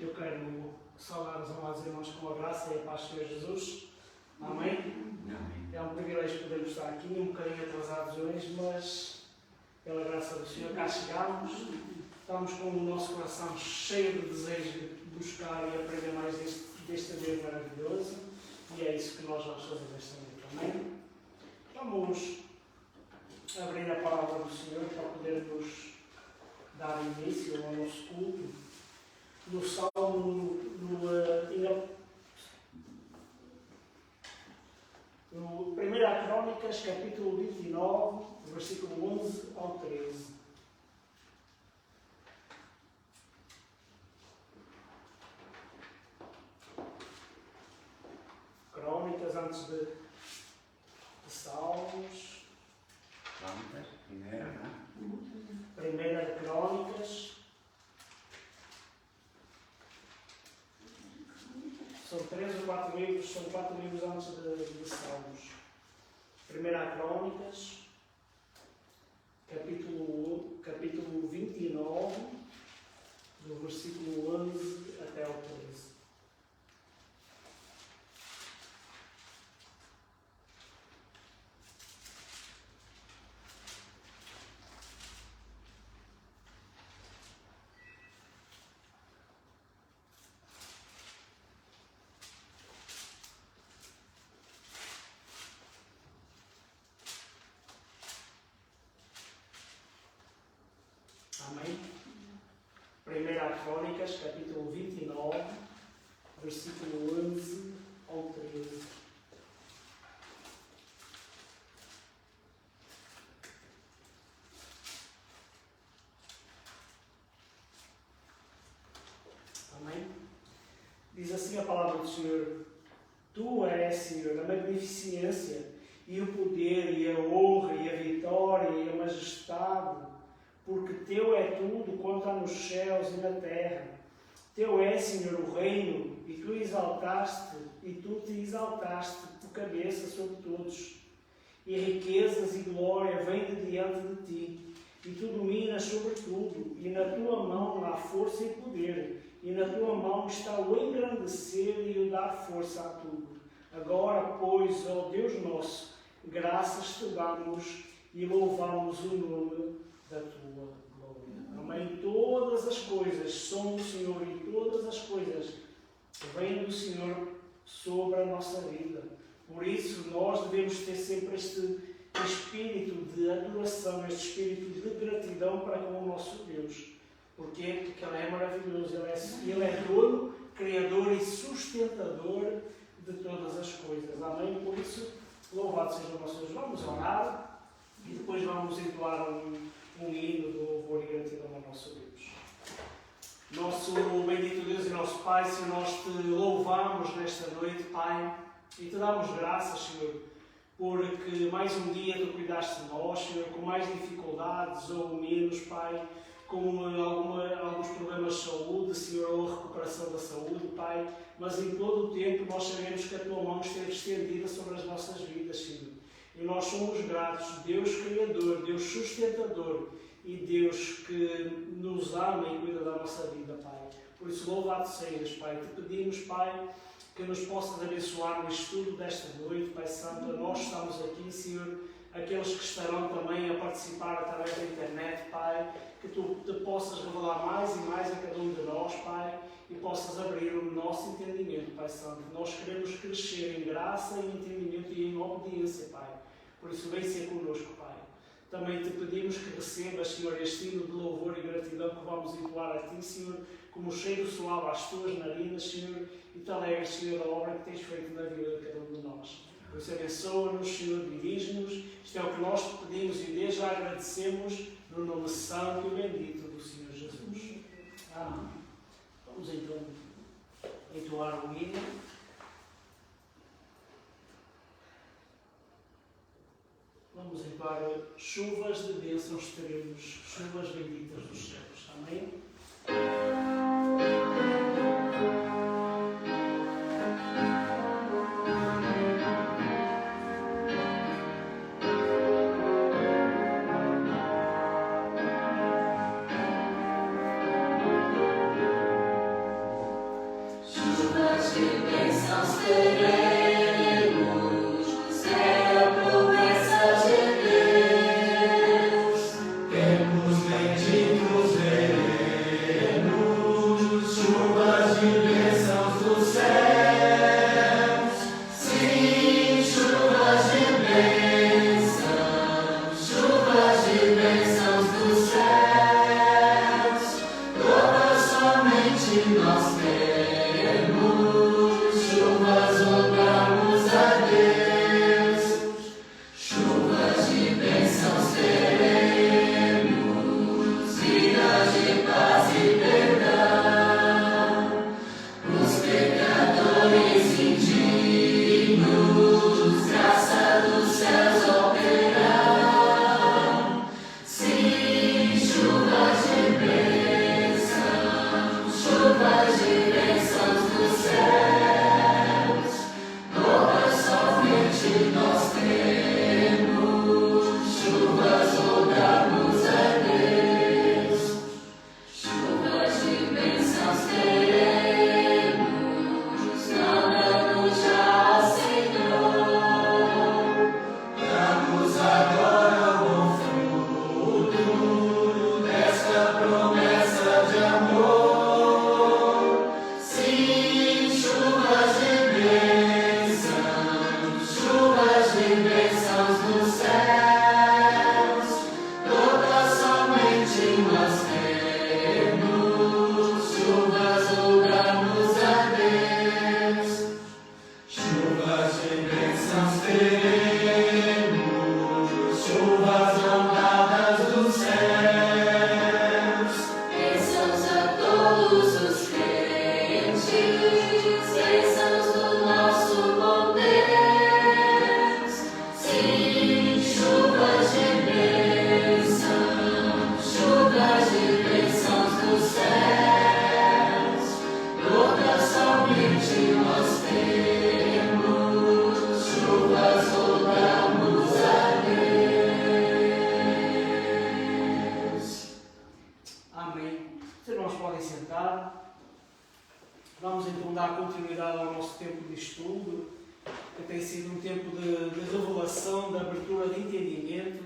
Eu quero saudar os amados irmãos com a graça e a paz do Senhor Jesus. Amém? Amém. É um privilégio podermos estar aqui, um bocadinho atrasados hoje, mas pela graça do Senhor cá chegámos. Estamos com o nosso coração cheio de desejo de buscar e aprender mais deste Deus maravilhoso. E é isso que nós vamos fazer esta noite. Amém? Vamos abrir a palavra do Senhor para podermos dar início ao nosso culto. No Salmo, no 1 Crônicas, capítulo 29, versículo 11 ao 13. Crônicas antes de Salmos. Crônicas, primeira, não é? Primeira de Crônicas. São 3 ou 4 livros, são 4 livros antes de Salmos. Primeira Crônicas, capítulo 29, do versículo 11 até ao 13. Amém? Primeira Crônicas, capítulo 29, versículo 11 ao 13. Amém? Diz assim a palavra do Senhor: Tu és, Senhor, a magnificência e o poder e a honra e a vitória e a majestade, porque Teu é tudo quanto há nos céus e na terra. Teu é, Senhor, o reino, e Tu te exaltaste por cabeça sobre todos. E riquezas e glória vêm de diante de Ti, e Tu dominas sobre tudo, e na Tua mão há força e poder, e na Tua mão está o engrandecer e o dar força a tudo. Agora, pois, ó Deus nosso, graças Te damos e louvamos o nome da Tua glória. Amém? Todas as coisas são do Senhor e todas as coisas vêm do Senhor sobre a nossa vida. Por isso, nós devemos ter sempre este espírito de adoração, este espírito de gratidão para com o nosso Deus. Porquê? Porque Ele é maravilhoso, Ele é dono, criador e sustentador de todas as coisas. Amém? Por isso, louvado seja o nosso Deus. Vamos orar e depois vamos entoar um hino de louvor e gratidão ao nosso Deus. Nosso bendito Deus e nosso Pai, Senhor, nós Te louvamos nesta noite, Pai, e Te damos graças, Senhor, porque mais um dia Tu cuidaste de nós, Senhor, com mais dificuldades ou menos, Pai, com alguns problemas de saúde, Senhor, ou a recuperação da saúde, Pai, mas em todo o tempo nós sabemos que a Tua mão esteve estendida sobre as nossas vidas, Senhor. E nós somos gratos, Deus Criador, Deus Sustentador e Deus que nos ama e cuida da nossa vida, Pai. Por isso, louvado sejas, Pai. Te pedimos, Pai, que nos possas abençoar no estudo desta noite, Pai Santo. Nós estamos aqui, Senhor, aqueles que estarão também a participar através da internet, Pai, que Tu te possas revelar mais e mais a cada um de nós, Pai, e possas abrir o nosso entendimento, Pai Santo. Nós queremos crescer em graça, em entendimento e em obediência, Pai. Por isso, vem ser connosco, Pai. Também Te pedimos que recebas, Senhor, este hino de louvor e gratidão que vamos entoar a Ti, Senhor, como cheiro suave às Tuas narinas, Senhor, e Te alegres, Senhor, da obra que Tens feito na vida de cada um de nós. Por isso, abençoa-nos, Senhor, dirige-nos. Isto é o que nós Te pedimos e desde já agradecemos no nome santo e bendito do Senhor Jesus. Amém. Vamos então entoar o hino. Vamos entoar chuvas de bênçãos teremos, chuvas benditas dos céus. Amém? Vamos então dar continuidade ao nosso tempo de estudo, que tem sido um tempo de revelação, de abertura de entendimento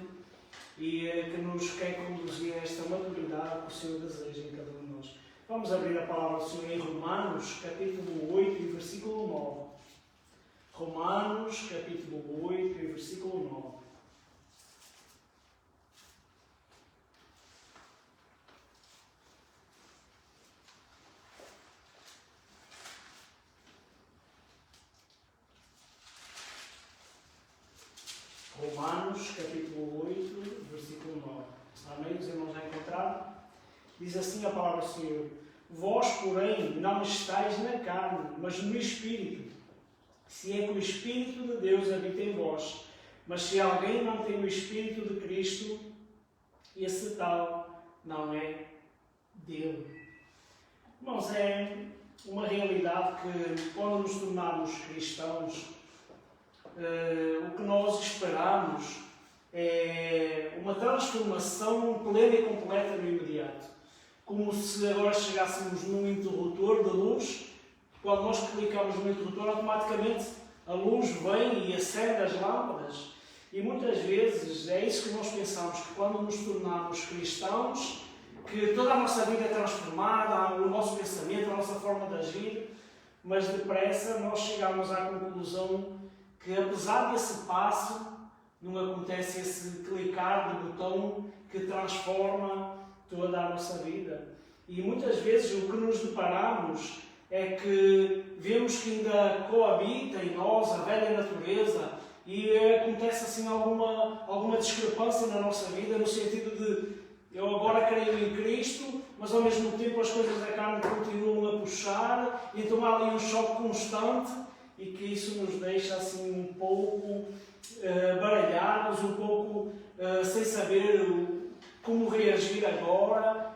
e que nos quer conduzir a esta maturidade que o Senhor deseja em cada um de nós. Vamos abrir a palavra do Senhor em Romanos, capítulo 8 e versículo 9. Romanos, capítulo 8 e versículo 9. Romanos, capítulo 8, versículo 9. Amém? Os irmãos já encontraram? Diz assim a palavra do Senhor: Vós, porém, não estáis na carne, mas no Espírito, se é que o Espírito de Deus habita em vós. Mas se alguém não tem o Espírito de Cristo, esse tal não é dele. Irmãos, é uma realidade que, quando nos tornarmos cristãos, o que nós esperamos é uma transformação plena e completa no imediato. Como se agora chegássemos num interruptor de luz. Quando nós clicamos no interruptor, automaticamente a luz vem e acende as lâmpadas. E muitas vezes é isso que nós pensamos, que quando nos tornamos cristãos, que toda a nossa vida é transformada, o nosso pensamento, a nossa forma de agir, mas depressa nós chegamos à conclusão que, apesar desse passo, não acontece esse clicar de botão que transforma toda a nossa vida. E muitas vezes o que nos deparamos é que vemos que ainda coabita em nós a velha natureza e acontece assim alguma discrepância na nossa vida, no sentido de eu agora creio em Cristo, mas ao mesmo tempo as coisas da carne continuam a puxar, e então há ali um choque constante e que isso nos deixa assim um pouco baralhados, um pouco sem saber como reagir agora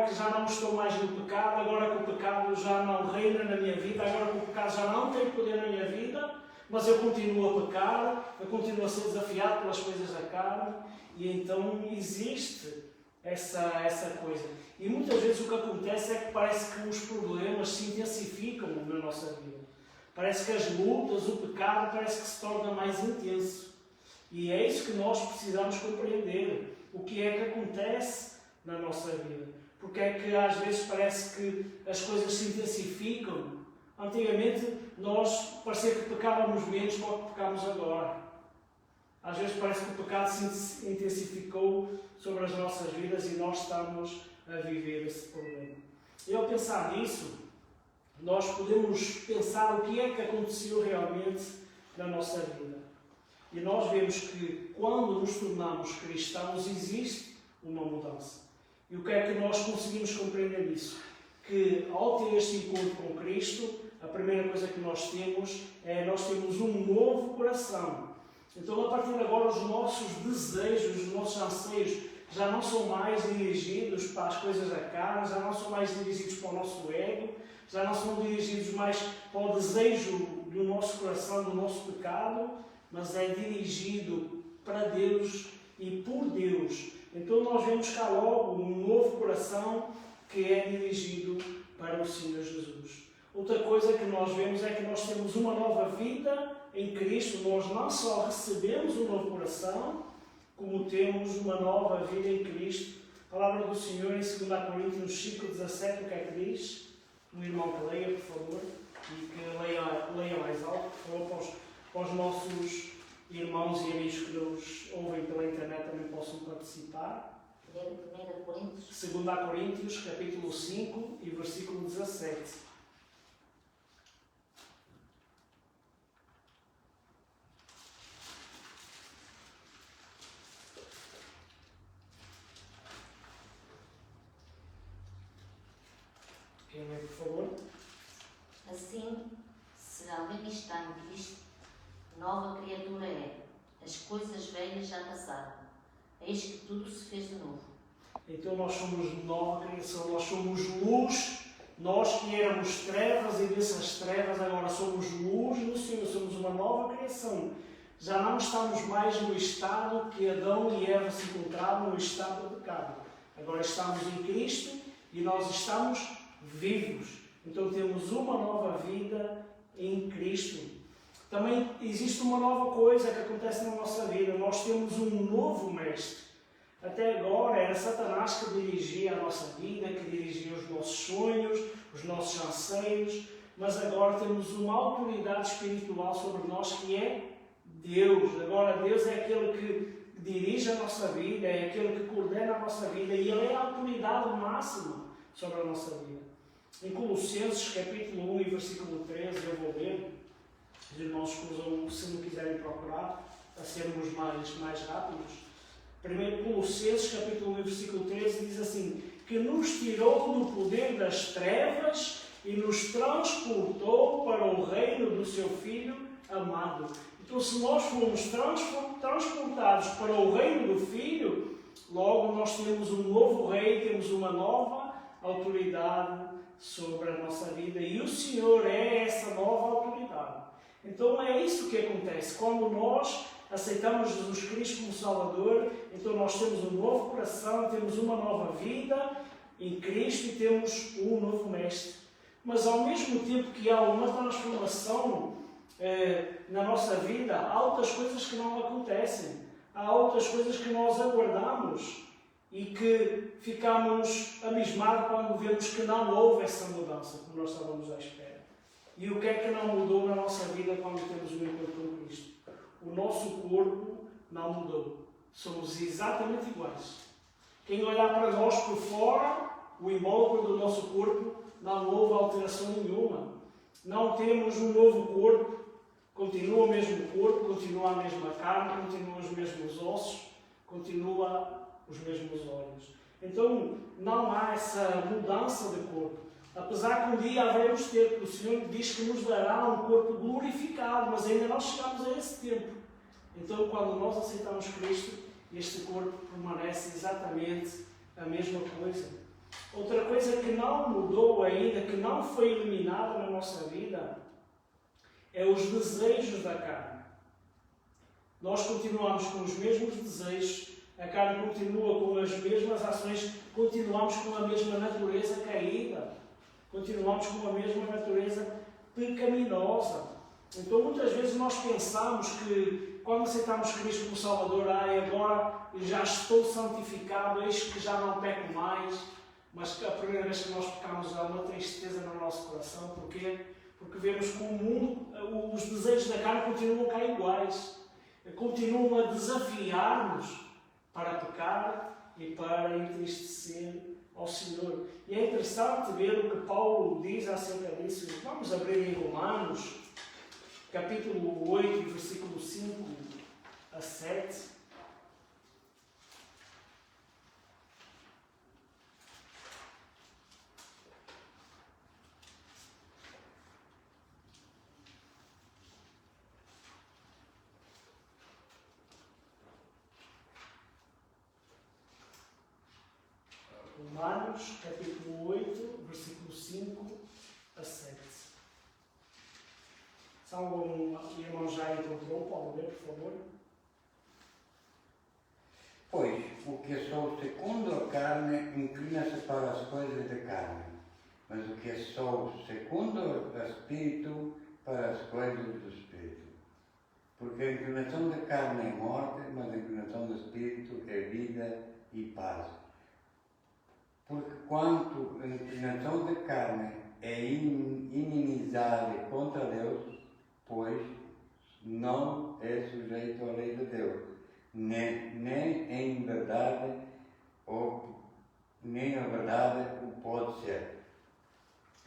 que já não estou mais no pecado, agora que o pecado já não reina na minha vida, agora que o pecado já não tem poder na minha vida, mas eu continuo a pecar, eu continuo a ser desafiado pelas coisas da carne, e então existe essa coisa. E muitas vezes o que acontece é que parece que os problemas se intensificam na nossa vida. Parece que as lutas, o pecado, parece que se torna mais intenso. E é isso que nós precisamos compreender. O que é que acontece na nossa vida? Porque é que às vezes parece que as coisas se intensificam? Antigamente nós parecia que pecávamos menos do que pecamos agora. Às vezes parece que o pecado se intensificou sobre as nossas vidas e nós estamos a viver esse problema. E ao pensar nisso, nós podemos pensar o que é que aconteceu realmente na nossa vida. E nós vemos que quando nos tornamos cristãos existe uma mudança. E o que é que nós conseguimos compreender disso? Que ao ter este encontro com Cristo, a primeira coisa que nós temos um novo coração. Então, a partir de agora, os nossos desejos, os nossos anseios já não são mais dirigidos para as coisas da carne, já não são mais dirigidos para o nosso ego, já não são dirigidos mais para o desejo do nosso coração, do nosso pecado, mas é dirigido para Deus e por Deus. Então nós vemos cá logo um novo coração que é dirigido para o Senhor Jesus. Outra coisa que nós vemos é que nós temos uma nova vida em Cristo. Nós não só recebemos um novo coração, como temos uma nova vida em Cristo. A palavra do Senhor em 2 Coríntios 5,17, o que é que diz? Um irmão que leia, por favor, e que leia mais alto, por favor, para os nossos irmãos e amigos que nos ouvem pela internet também possam participar. 1 Coríntios. 2 Coríntios, capítulo 5 e versículo 17. Quem lê, por favor? Assim, se alguém está em Cristo, nova criatura é. As coisas velhas já passaram. Eis que tudo se fez de novo. Então nós somos nova criação, nós somos luz, nós que éramos trevas e dessas trevas agora somos luz no Senhor, somos uma nova criação. Já não estamos mais no estado que Adão e Eva se encontravam, no estado do pecado. Agora estamos em Cristo e nós estamos vivos. Então temos uma nova vida em Cristo. Também existe uma nova coisa que acontece na nossa vida. Nós temos um novo mestre. Até agora era Satanás que dirigia a nossa vida, que dirigia os nossos sonhos, os nossos anseios, mas agora temos uma autoridade espiritual sobre nós que é Deus. Agora Deus é aquele que dirige a nossa vida, é aquele que coordena a nossa vida e Ele é a autoridade máxima sobre a nossa vida. Em Colossenses capítulo 1 e versículo 13, eu vou ler. Os irmãos escusam, se não quiserem procurar, a sermos mais rápidos. Primeiro Colossenses capítulo 1 versículo 13 diz assim: que nos tirou do poder das trevas e nos transportou para o reino do seu Filho amado. Então, se nós formos transportados para o reino do Filho, logo nós temos um novo rei, temos uma nova autoridade sobre a nossa vida e o Senhor é essa nova autoridade. Então é isso que acontece. Quando nós aceitamos Jesus Cristo como Salvador, então nós temos um novo coração, temos uma nova vida em Cristo e temos um novo mestre. Mas ao mesmo tempo que há uma transformação na nossa vida, há outras coisas que não acontecem. Há outras coisas que nós aguardamos e que ficamos abismados quando vemos que não houve essa mudança como nós estávamos à espera. E o que é que não mudou na nossa vida quando temos um encontro com Cristo? O nosso corpo não mudou. Somos exatamente iguais. Quem olhar para nós por fora, o invólucro do nosso corpo, não houve alteração nenhuma. Não temos um novo corpo. Continua o mesmo corpo, continua a mesma carne, continuam os mesmos ossos, continua os mesmos olhos. Então, não há essa mudança de corpo. Apesar que um dia haveremos ter, porque o Senhor diz que nos dará um corpo glorificado, mas ainda não chegamos a esse tempo. Então, quando nós aceitamos Cristo, este corpo permanece exatamente a mesma coisa. Outra coisa que não mudou ainda, que não foi eliminada na nossa vida, é os desejos da carne. Nós continuamos com os mesmos desejos, a carne continua com as mesmas ações, continuamos com a mesma natureza caída, continuamos com a mesma natureza pecaminosa. Então muitas vezes nós pensamos que quando aceitamos Cristo como Salvador, agora eu já estou santificado, eis que já não peco mais, mas a primeira vez que nós pecamos há uma tristeza no nosso coração. Porquê? Porque vemos que o mundo, os desejos da carne continuam cá iguais, continuam a desafiar-nos para pecar e para entristecer ao Senhor. E é interessante ver o que Paulo diz acerca disso. Vamos abrir em Romanos, capítulo 8, versículo 5 a 7. Romanos, capítulo 8, versículo 5 a 7. Se algum irmão já encontrou, pode ler, por favor. Pois, o que é só segundo a carne inclina-se para as coisas da carne, mas o que é só segundo o Espírito para as coisas do Espírito. Porque a inclinação da carne é morte, mas a inclinação do Espírito é vida e paz. Porque quanto a inclinação da carne é inimizade contra Deus, pois não é sujeito à lei de Deus, nem em verdade, nem a verdade o pode ser.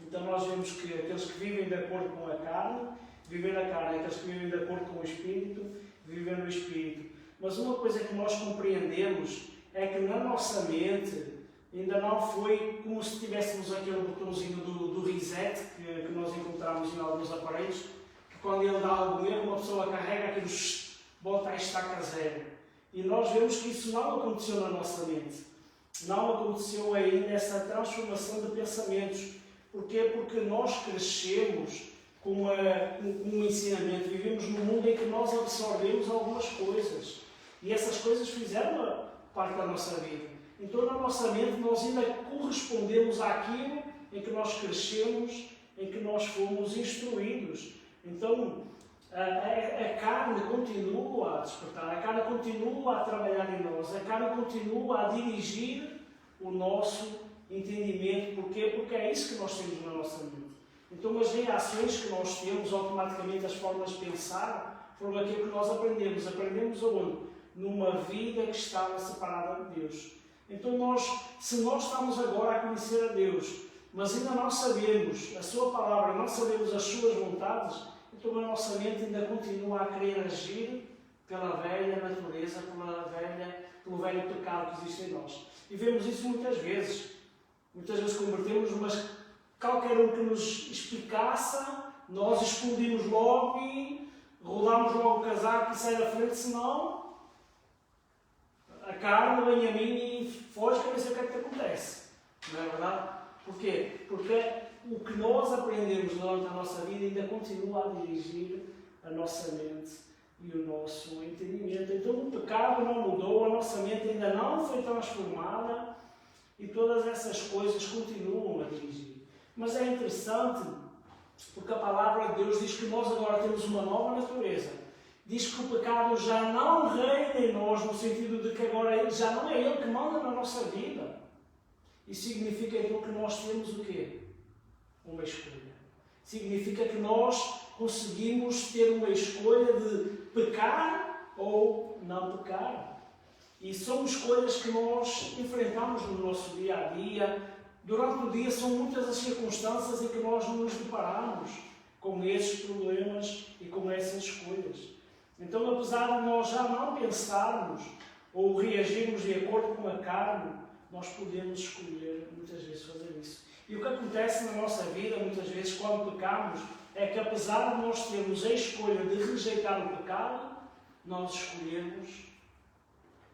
Então nós vemos que aqueles que vivem de acordo com a carne, vivem na carne, aqueles que vivem de acordo com o Espírito, vivem no Espírito. Mas uma coisa que nós compreendemos é que na nossa mente ainda não foi como se tivéssemos aquele botãozinho do reset que nós encontramos em alguns aparelhos, que quando ele dá algum erro, uma pessoa carrega aquilo, volta a estaca zero. E nós vemos que isso não aconteceu na nossa mente. Não aconteceu ainda essa transformação de pensamentos. Porquê? Porque nós crescemos com um ensinamento, vivemos num mundo em que nós absorvemos algumas coisas. E essas coisas fizeram parte da nossa vida. Então, na nossa mente, nós ainda correspondemos àquilo em que nós crescemos, em que nós fomos instruídos. Então, a carne continua a despertar, a carne continua a trabalhar em nós, a carne continua a dirigir o nosso entendimento. Porquê? Porque é isso que nós temos na nossa mente. Então, as reações que nós temos, automaticamente, as formas de pensar, foram aquilo que nós aprendemos. Aprendemos aonde? Numa vida que estava separada de Deus. Então, se nós estamos agora a conhecer a Deus, mas ainda não sabemos a sua palavra, não sabemos as suas vontades, então a nossa mente ainda continua a querer agir pela velha natureza, pelo velho pecado que existe em nós. E vemos isso muitas vezes. Muitas vezes convertemos, mas qualquer um que nos espicaça, nós explodimos logo e rodamos logo o casaco e sai da frente, senão a carne vem a mim e foge, que eu não sei o que é que acontece. Não é verdade? Porquê? Porque o que nós aprendemos durante a nossa vida ainda continua a dirigir a nossa mente e o nosso entendimento. Então o pecado não mudou, a nossa mente ainda não foi transformada e todas essas coisas continuam a dirigir. Mas é interessante porque a palavra de Deus diz que nós agora temos uma nova natureza. Diz que o pecado já não reina em nós, no sentido de que agora já não é ele que manda na nossa vida. Isso significa então que nós temos o quê? Uma escolha. Significa que nós conseguimos ter uma escolha de pecar ou não pecar. E são escolhas que nós enfrentamos no nosso dia a dia. Durante o dia são muitas as circunstâncias em que nós nos deparamos com esses problemas e com essas escolhas. Então, apesar de nós já não pensarmos ou reagirmos de acordo com a carne, nós podemos escolher muitas vezes fazer isso. E o que acontece na nossa vida, muitas vezes, quando pecamos, é que apesar de nós termos a escolha de rejeitar o pecado, nós escolhemos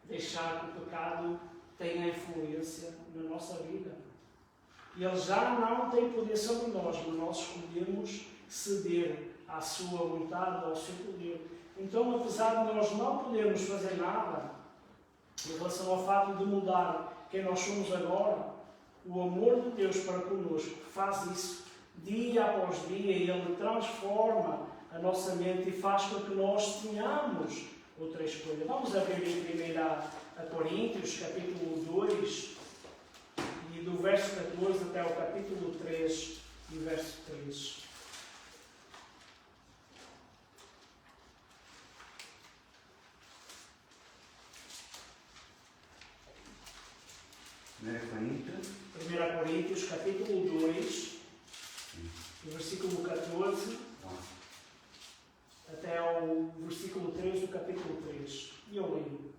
deixar que o pecado tenha influência na nossa vida. E ele já não tem poder sobre nós, mas nós escolhemos ceder à sua vontade, ao seu poder. Então, apesar de nós não podermos fazer nada em relação ao fato de mudar quem nós somos agora, o amor de Deus para connosco faz isso dia após dia e Ele transforma a nossa mente e faz com que nós tenhamos outra escolha. Vamos abrir em 1 Coríntios, capítulo 2, e do verso 14 até o capítulo 3 e o verso 3. Coríntios. 1 Coríntios, capítulo 2, do versículo 14 até o versículo 3 do capítulo 3. E eu leio.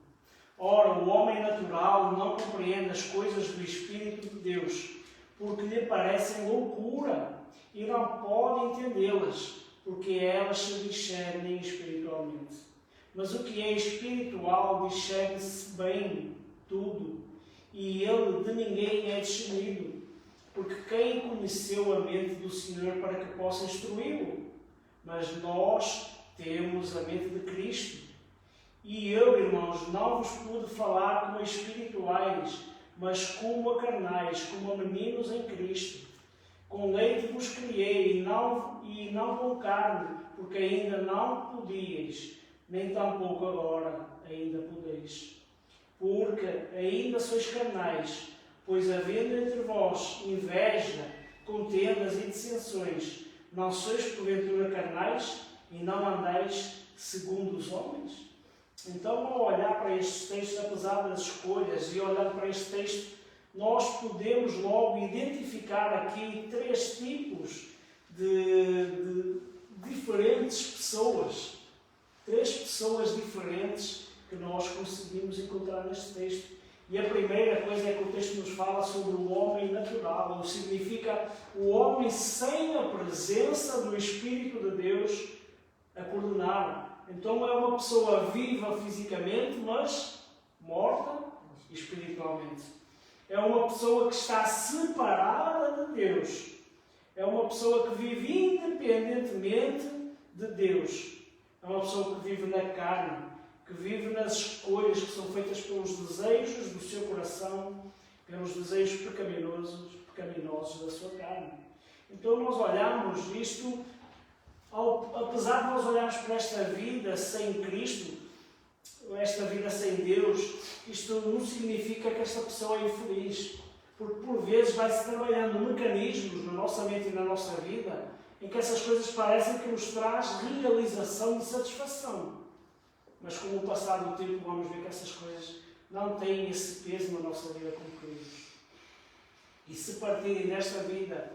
Ora, o homem natural não compreende as coisas do Espírito de Deus, porque lhe parecem loucura, e não pode entendê-las, porque elas se discernem espiritualmente. Mas o que é espiritual discerne-se bem tudo, e ele de ninguém é discernido, porque quem conheceu a mente do Senhor para que possa instruí-lo? Mas nós temos a mente de Cristo. E eu, irmãos, não vos pude falar como a espirituais, mas como a carnais, como a meninos em Cristo. Com leite vos criei, e não com carne, porque ainda não podíeis, nem tampouco agora ainda podeis. Porque ainda sois carnais, pois havendo entre vós inveja, contendas e dissensões, não sois porventura carnais e não andais segundo os homens? Então, ao olhar para estes textos, apesar das escolhas, e olhando para este texto, nós podemos logo identificar aqui 3 tipos de diferentes pessoas. 3 pessoas diferentes que nós conseguimos encontrar neste texto. E a primeira coisa é que o texto nos fala sobre o homem natural, ou significa o homem sem a presença do Espírito de Deus a coordenar. Então é uma pessoa viva fisicamente, mas morta espiritualmente. É uma pessoa que está separada de Deus. É uma pessoa que vive independentemente de Deus. É uma pessoa que vive na carne, que vive nas escolhas que são feitas pelos desejos do seu coração, pelos desejos pecaminosos da sua carne. Então nós olhamos isto, apesar de nós olharmos para esta vida sem Cristo, esta vida sem Deus, isto não significa que esta pessoa é infeliz, porque por vezes vai-se trabalhando mecanismos na nossa mente e na nossa vida em que essas coisas parecem que nos traz realização e satisfação. Mas com o passar do tempo vamos ver que essas coisas não têm esse peso na nossa vida como queridos. E se partirem nesta vida,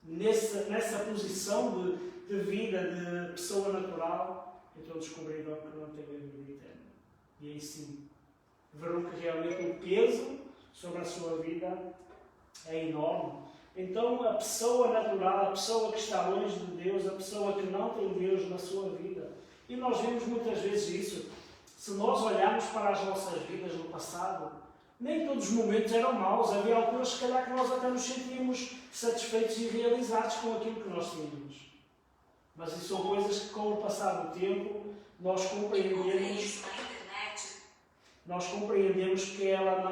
nessa posição de vida de pessoa natural, então descobrirão que não têm a vida eterna. E aí sim, verão que realmente o peso sobre a sua vida é enorme. Então a pessoa natural, a pessoa que está longe de Deus, a pessoa que não tem Deus na sua vida, e nós vemos muitas vezes isso. Se nós olharmos para as nossas vidas no passado, nem todos os momentos eram maus. Havia alturas, se calhar, que nós até nos sentíamos satisfeitos e realizados com aquilo que nós tínhamos. Mas isso são coisas que, com o passar do tempo, nós compreendemos que ela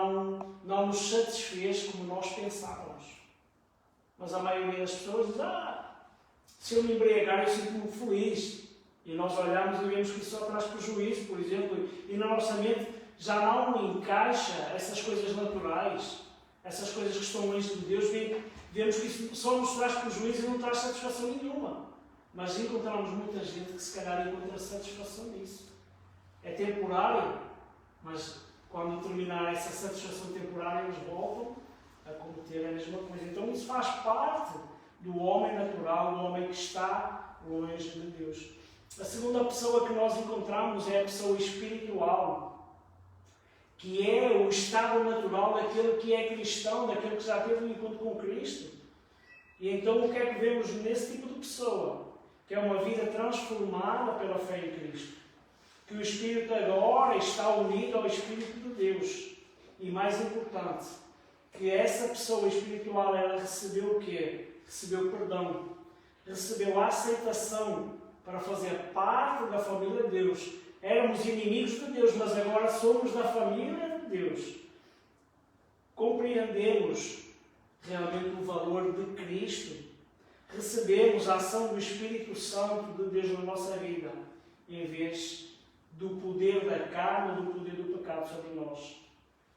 não nos satisfez como nós pensávamos. Mas a maioria das pessoas diz, se eu me embriagar, eu sinto-me feliz. E nós olhamos e vemos que isso só traz prejuízo, por exemplo, e na nossa mente já não encaixa essas coisas naturais, essas coisas que estão longe de Deus, vemos que isso só nos traz prejuízo e não traz satisfação nenhuma. Mas encontramos muita gente que se calhar encontra satisfação nisso. É temporário, mas quando terminar essa satisfação temporária, eles voltam a cometer a mesma coisa. Então isso faz parte do homem natural, do homem que está longe de Deus. A segunda pessoa que nós encontramos é a pessoa espiritual, que é o estado natural daquele que é cristão, daquele que já teve um encontro com Cristo. E então o que é que vemos nesse tipo de pessoa? Que é uma vida transformada pela fé em Cristo. Que o Espírito agora está unido ao Espírito de Deus. E mais importante, que essa pessoa espiritual, ela recebeu o quê? Recebeu perdão. Recebeu a aceitação para fazer parte da família de Deus. Éramos inimigos de Deus, mas agora somos da família de Deus. Compreendemos realmente o valor de Cristo. recebemos a ação do Espírito Santo de Deus na nossa vida, em vez do poder da carne ou do poder do pecado sobre nós.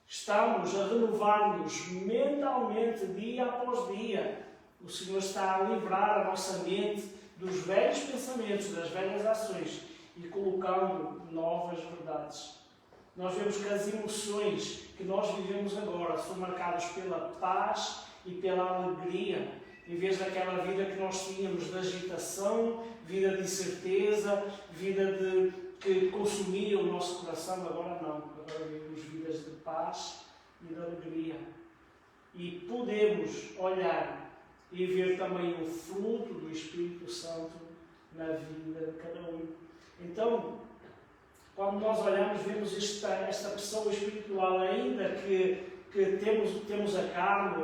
Estamos a renovar-nos mentalmente dia após dia. O Senhor está a livrar a nossa mente dos velhos pensamentos, das velhas ações e colocando novas verdades. Nós vemos que as emoções que nós vivemos agora são marcadas pela paz e pela alegria, em vez daquela vida que nós tínhamos de agitação, vida de incerteza, vida que consumia o nosso coração. Agora não, agora vivemos vidas de paz e de alegria. E podemos olhar e ver também o fruto do Espírito Santo na vida de cada um. Então, quando nós olhamos, vemos esta pessoa espiritual, ainda que temos a carne,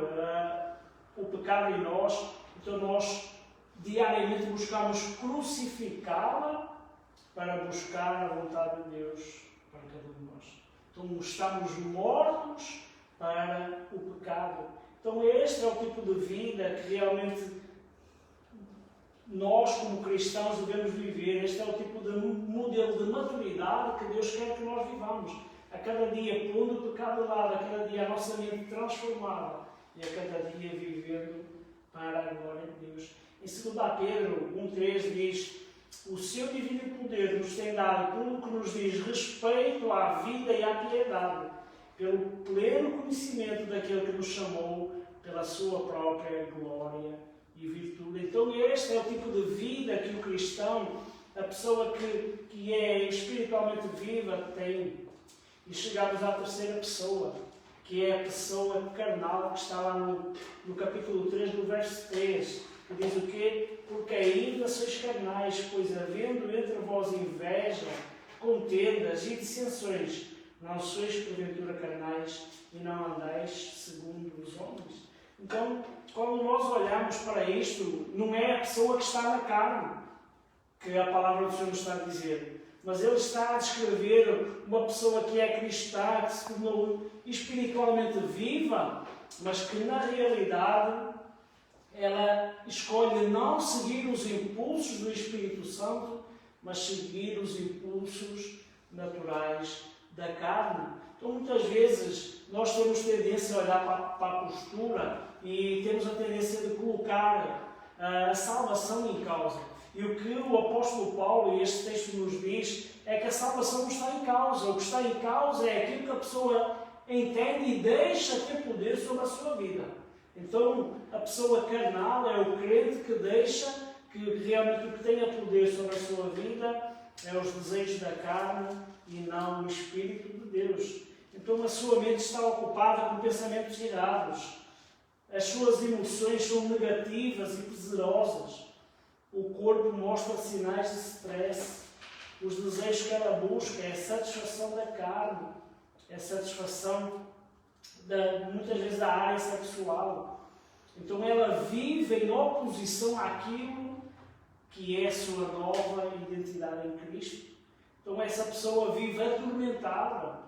o pecado em nós, então nós diariamente buscamos crucificá-la para buscar a vontade de Deus para cada um de nós. Então estamos mortos para o pecado. Então este é o tipo de vida que realmente nós, como cristãos, devemos viver. Este é o tipo de modelo de maturidade que Deus quer que nós vivamos. A cada dia pondo o pecado de lado, a cada dia a nossa mente transformada e a cada dia vivendo para a glória de Deus. Em 2 Pedro 1,3 diz: o seu divino poder nos tem dado tudo o que nos diz respeito à vida e à piedade, pelo pleno conhecimento daquele que nos chamou pela sua própria glória e virtude. Então este é o tipo de vida que o cristão, a pessoa que é espiritualmente viva, tem. E chegamos à terceira pessoa, que é a pessoa carnal, que está lá no capítulo 3, no verso 3, que diz o quê? Porque ainda sois carnais, pois havendo entre vós inveja, contendas e dissensões, não sois porventura carnais e não andais segundo os homens. Então, quando nós olhamos para isto, não é a pessoa que está na carne, que a palavra do Senhor nos está a dizer, mas ele está a descrever uma pessoa que é cristã, que se tornou espiritualmente viva, mas que na realidade ela escolhe não seguir os impulsos do Espírito Santo, mas seguir os impulsos naturais da carne. Então muitas vezes nós temos tendência a olhar para a postura e temos a tendência de colocar a salvação em causa. E o que o apóstolo Paulo, e este texto nos diz, é que a salvação não está em causa. O que está em causa é aquilo que a pessoa entende e deixa ter poder sobre a sua vida. Então, a pessoa carnal é o crente que deixa que realmente o que tenha poder sobre a sua vida é os desejos da carne e não o Espírito de Deus. Então, a sua mente está ocupada com pensamentos errados. As suas emoções são negativas e pesarosas. O corpo mostra sinais de stress. Os desejos que ela busca é a satisfação da carne, é a satisfação muitas vezes da área sexual. Então ela vive em oposição àquilo que é a sua nova identidade em Cristo. Então essa pessoa vive atormentada.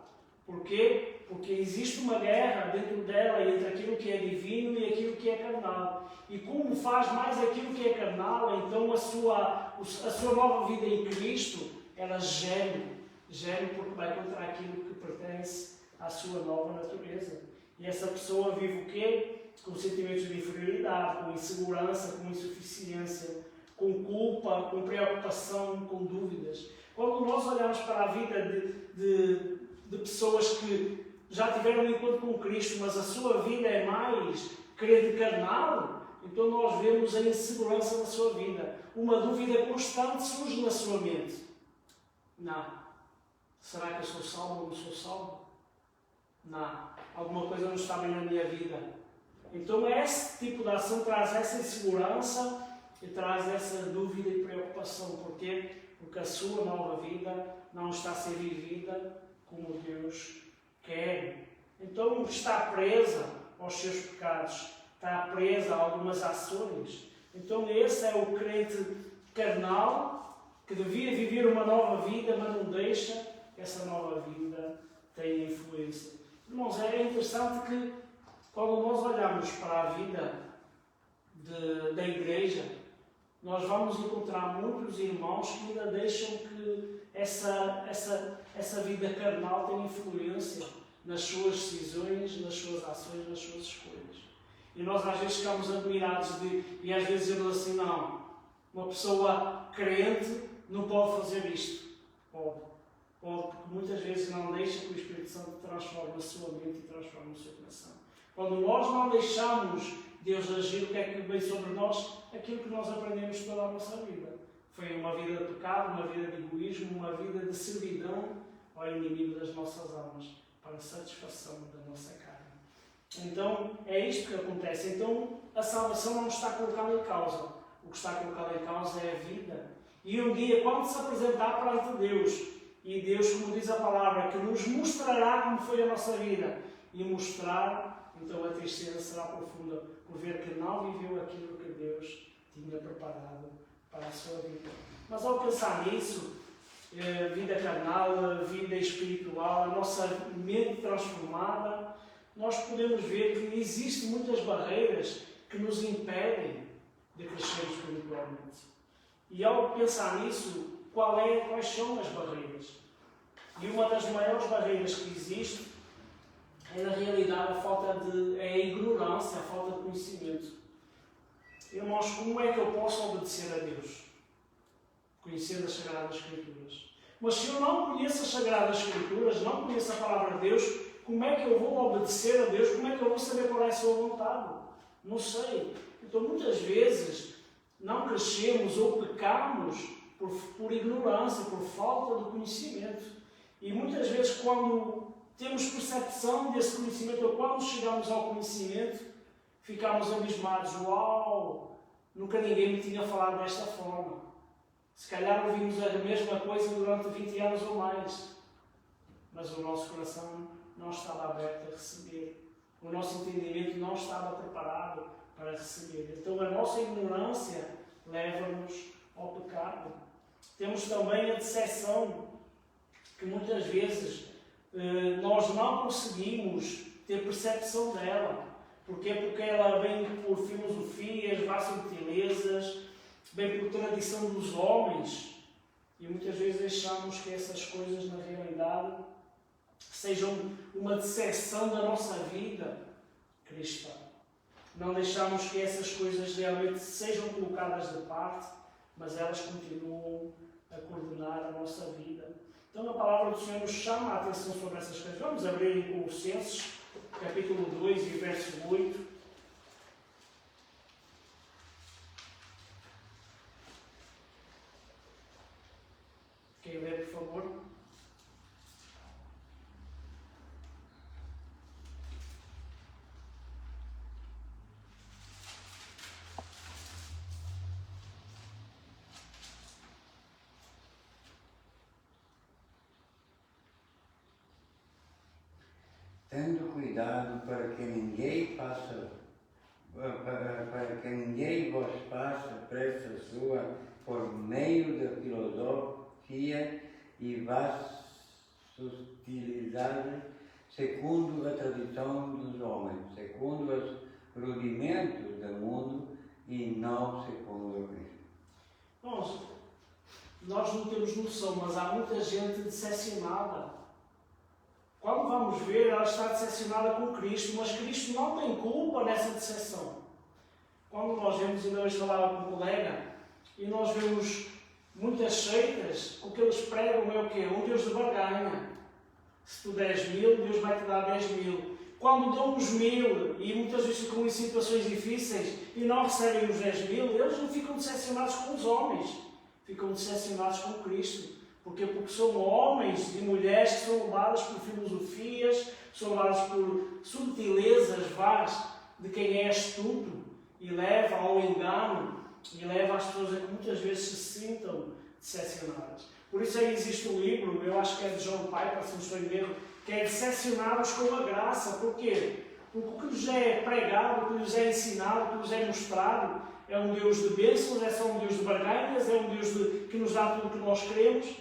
Porquê? Porque existe uma guerra dentro dela entre aquilo que é divino e aquilo que é carnal. E como faz mais aquilo que é carnal, então a sua nova vida em Cristo, ela geme porque vai contra aquilo que pertence à sua nova natureza. E essa pessoa vive o quê? Com sentimentos de inferioridade, com insegurança, com insuficiência, com culpa, com preocupação, com dúvidas. Quando nós olhamos para a vida de pessoas que já tiveram um encontro com Cristo, mas a sua vida é mais crente carnal, então nós vemos a insegurança na sua vida. Uma dúvida constante surge na sua mente. Não. Será que eu sou salvo ou não sou salvo? Não. Alguma coisa não está bem na minha vida. Então esse tipo de ação traz essa insegurança e traz essa dúvida e preocupação. Porquê? Porque a sua nova vida não está a ser vivida como Deus quer. Então está presa aos seus pecados, está presa a algumas ações. Então esse é o crente carnal que devia viver uma nova vida, mas não deixa que essa nova vida tenha influência. Irmãos, é interessante que quando nós olhamos para a vida da igreja, nós vamos encontrar muitos irmãos que ainda deixam que essa vida carnal tenha influência nas suas decisões, nas suas ações, nas suas escolhas. E nós às vezes ficamos admirados e às vezes dizemos assim, não, uma pessoa crente não pode fazer isto. Pode, porque muitas vezes não deixa que o Espírito Santo transforme a sua mente e transforme o seu coração. Quando nós não deixamos Deus agir, o que é que vem sobre nós? Aquilo que nós aprendemos toda a nossa vida. Foi uma vida de pecado, uma vida de egoísmo, uma vida de servidão ao inimigo das nossas almas, para a satisfação da nossa carne. Então, é isto que acontece. Então, a salvação não está colocada em causa. O que está colocado em causa é a vida. E um dia, quando se apresentar perante Deus, e Deus, como diz a palavra, que nos mostrará como foi a nossa vida, e mostrar, então a tristeza será profunda, por ver que não viveu aquilo que Deus tinha preparado para a sua vida. Mas ao pensar nisso, vida carnal, vida espiritual, a nossa mente transformada, nós podemos ver que existem muitas barreiras que nos impedem de crescer espiritualmente. E ao pensar nisso, quais são as barreiras? E uma das maiores barreiras que existe é, na realidade, a ignorância, a falta de conhecimento. Irmãos, como é que eu posso obedecer a Deus? Conhecendo as Sagradas Escrituras. Mas se eu não conheço as Sagradas Escrituras, não conheço a Palavra de Deus, como é que eu vou obedecer a Deus? Como é que eu vou saber qual é a sua vontade? Não sei. Então, muitas vezes, não crescemos ou pecamos por ignorância, por falta de conhecimento. E muitas vezes, quando temos percepção desse conhecimento, ou quando chegamos ao conhecimento, ficamos abismados. Uau! Nunca ninguém me tinha falado desta forma. Se calhar ouvimos a mesma coisa durante 20 anos ou mais. Mas o nosso coração não estava aberto a receber. O nosso entendimento não estava preparado para receber. Então a nossa ignorância leva-nos ao pecado. Temos também a decepção, que muitas vezes nós não conseguimos ter percepção dela. Porquê? Porque ela vem por filosofias, vá subtilezas, vem por tradição dos homens, e muitas vezes deixamos que essas coisas na realidade sejam uma decepção da nossa vida cristã. Não deixamos que essas coisas realmente sejam colocadas de parte, mas elas continuam a coordenar a nossa vida. Então a palavra do Senhor nos chama a atenção sobre essas coisas. Vamos abrir em Colossenses, capítulo 2 e verso 8. Quem lê, por favor? Tendo cuidado para que ninguém vos faça pressa sua por meio da filosofia e vassutilidade, segundo a tradição dos homens, segundo os rudimentos do mundo e não segundo o Cristo. Nós não temos noção, mas há muita gente decepcionada. Quando vamos ver, ela está decepcionada com Cristo, mas Cristo não tem culpa nessa decepção. Quando nós vemos, ainda hoje falava com um colega, e nós vemos muitas seitas, o que eles pregam é o quê? Um Deus de barganha. Se tu deres 1000, Deus vai te dar 10.000. Quando dão os 1000, e muitas vezes ficam em situações difíceis e não recebem os 10.000, eles não ficam decepcionados com os homens, ficam decepcionados com Cristo. Porquê? Porque são homens e mulheres que são levados por filosofias, são levados por subtilezas vás de quem é astuto e leva ao engano e leva as pessoas a que muitas vezes se sintam decepcionadas. Por isso aí existe um livro, eu acho que é de John Piper, se não estou em erro, que é Decepcionados com a Graça. Porquê? Porque o que nos é pregado, o que nos é ensinado, o que nos é mostrado é um Deus de bênçãos, é só um Deus de barganhas, é um Deus que nos dá tudo o que nós queremos.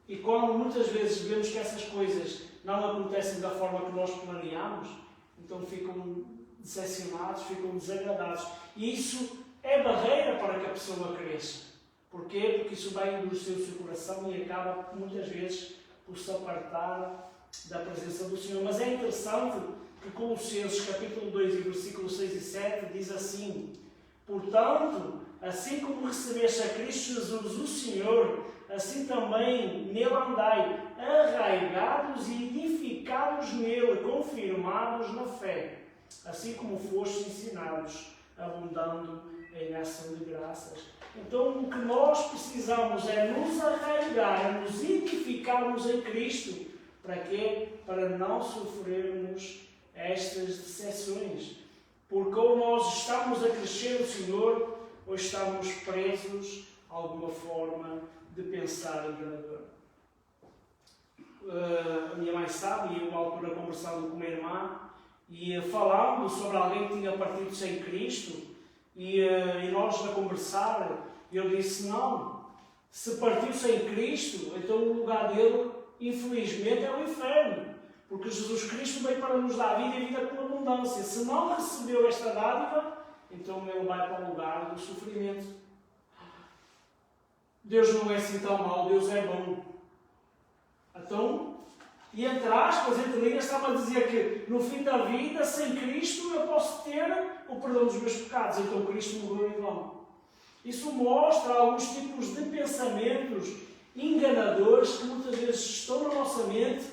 E quando muitas vezes vemos que essas coisas não acontecem da forma que nós planeamos, então decepcionados, ficam desagradados. E isso é barreira para que a pessoa cresça. Porquê? Porque isso vai endurecer o seu coração e acaba, muitas vezes, por se apartar da presença do Senhor. Mas é interessante que Colossenses capítulo 2, versículos 6 e 7 diz assim: portanto, assim como recebeste a Cristo Jesus, o Senhor, assim também nele andai, arraigados e edificados nele, confirmados na fé, assim como fostes ensinados, abundando em ação de graças. Então, o que nós precisamos é nos arraigar, nos edificarmos em Cristo. Para quê? Para não sofrermos estas decepções. Porque ou nós estamos a crescer no Senhor, ou estamos presos a alguma forma de pensar enganador. A minha mãe sabe, e eu, uma altura, conversando com uma irmã, e falando sobre alguém que tinha partido sem Cristo, e nós a conversar, eu disse: não, se partiu sem Cristo, então o lugar dele, infelizmente, é o inferno. Porque Jesus Cristo veio para nos dar vida e vida com abundância. Se não recebeu esta dádiva, então ele vai para o lugar do sofrimento. Deus não é assim tão mau, Deus é bom. Então, e entre aspas, entre linhas, está-me a dizer que no fim da vida, sem Cristo, eu posso ter o perdão dos meus pecados. Então Cristo morreu em vão. Isso mostra alguns tipos de pensamentos enganadores que muitas vezes estão na nossa mente,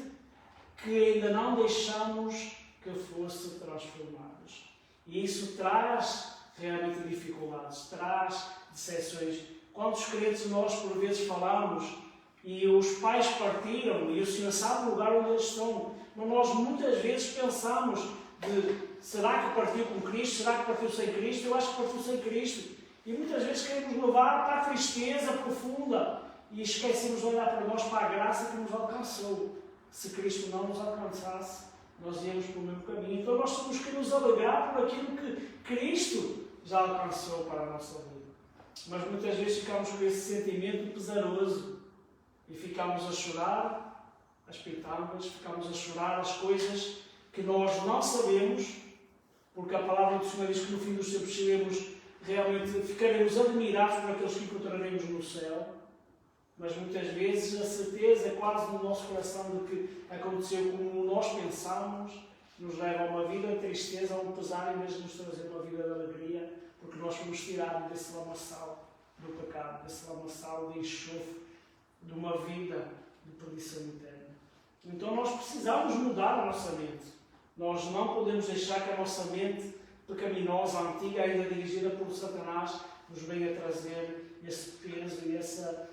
que ainda não deixamos que fossem transformados. E isso traz realmente dificuldades, traz decepções. Quantos crentes nós por vezes falamos e os pais partiram e o Senhor sabe o lugar onde eles estão, mas nós muitas vezes pensamos de: será que partiu com Cristo? Será que partiu sem Cristo? Eu acho que partiu sem Cristo. E muitas vezes queremos levar para a tristeza profunda e esquecemos de olhar para nós, para a graça que nos alcançou. Se Cristo não nos alcançasse, nós íamos pelo mesmo caminho. Então nós temos que nos alegrar por aquilo que Cristo já alcançou para a nossa vida. Mas muitas vezes ficamos com esse sentimento pesaroso e ficamos a chorar as pitangas, ficamos a chorar as coisas que nós não sabemos, porque a palavra do Senhor diz que no fim dos tempos ficaremos admirados por aqueles que encontraremos no céu. Mas muitas vezes a certeza quase no nosso coração de que aconteceu como nós pensamos, nos leva a uma vida de tristeza, a um pesar, em vez de nos trazer uma vida de alegria, porque nós fomos tirados desse lamaçal do pecado, desse lamaçal de enxofre, de uma vida de perdição eterna. Então nós precisamos mudar a nossa mente. Nós não podemos deixar que a nossa mente pecaminosa, antiga, ainda dirigida por Satanás, nos venha trazer esse peso e essa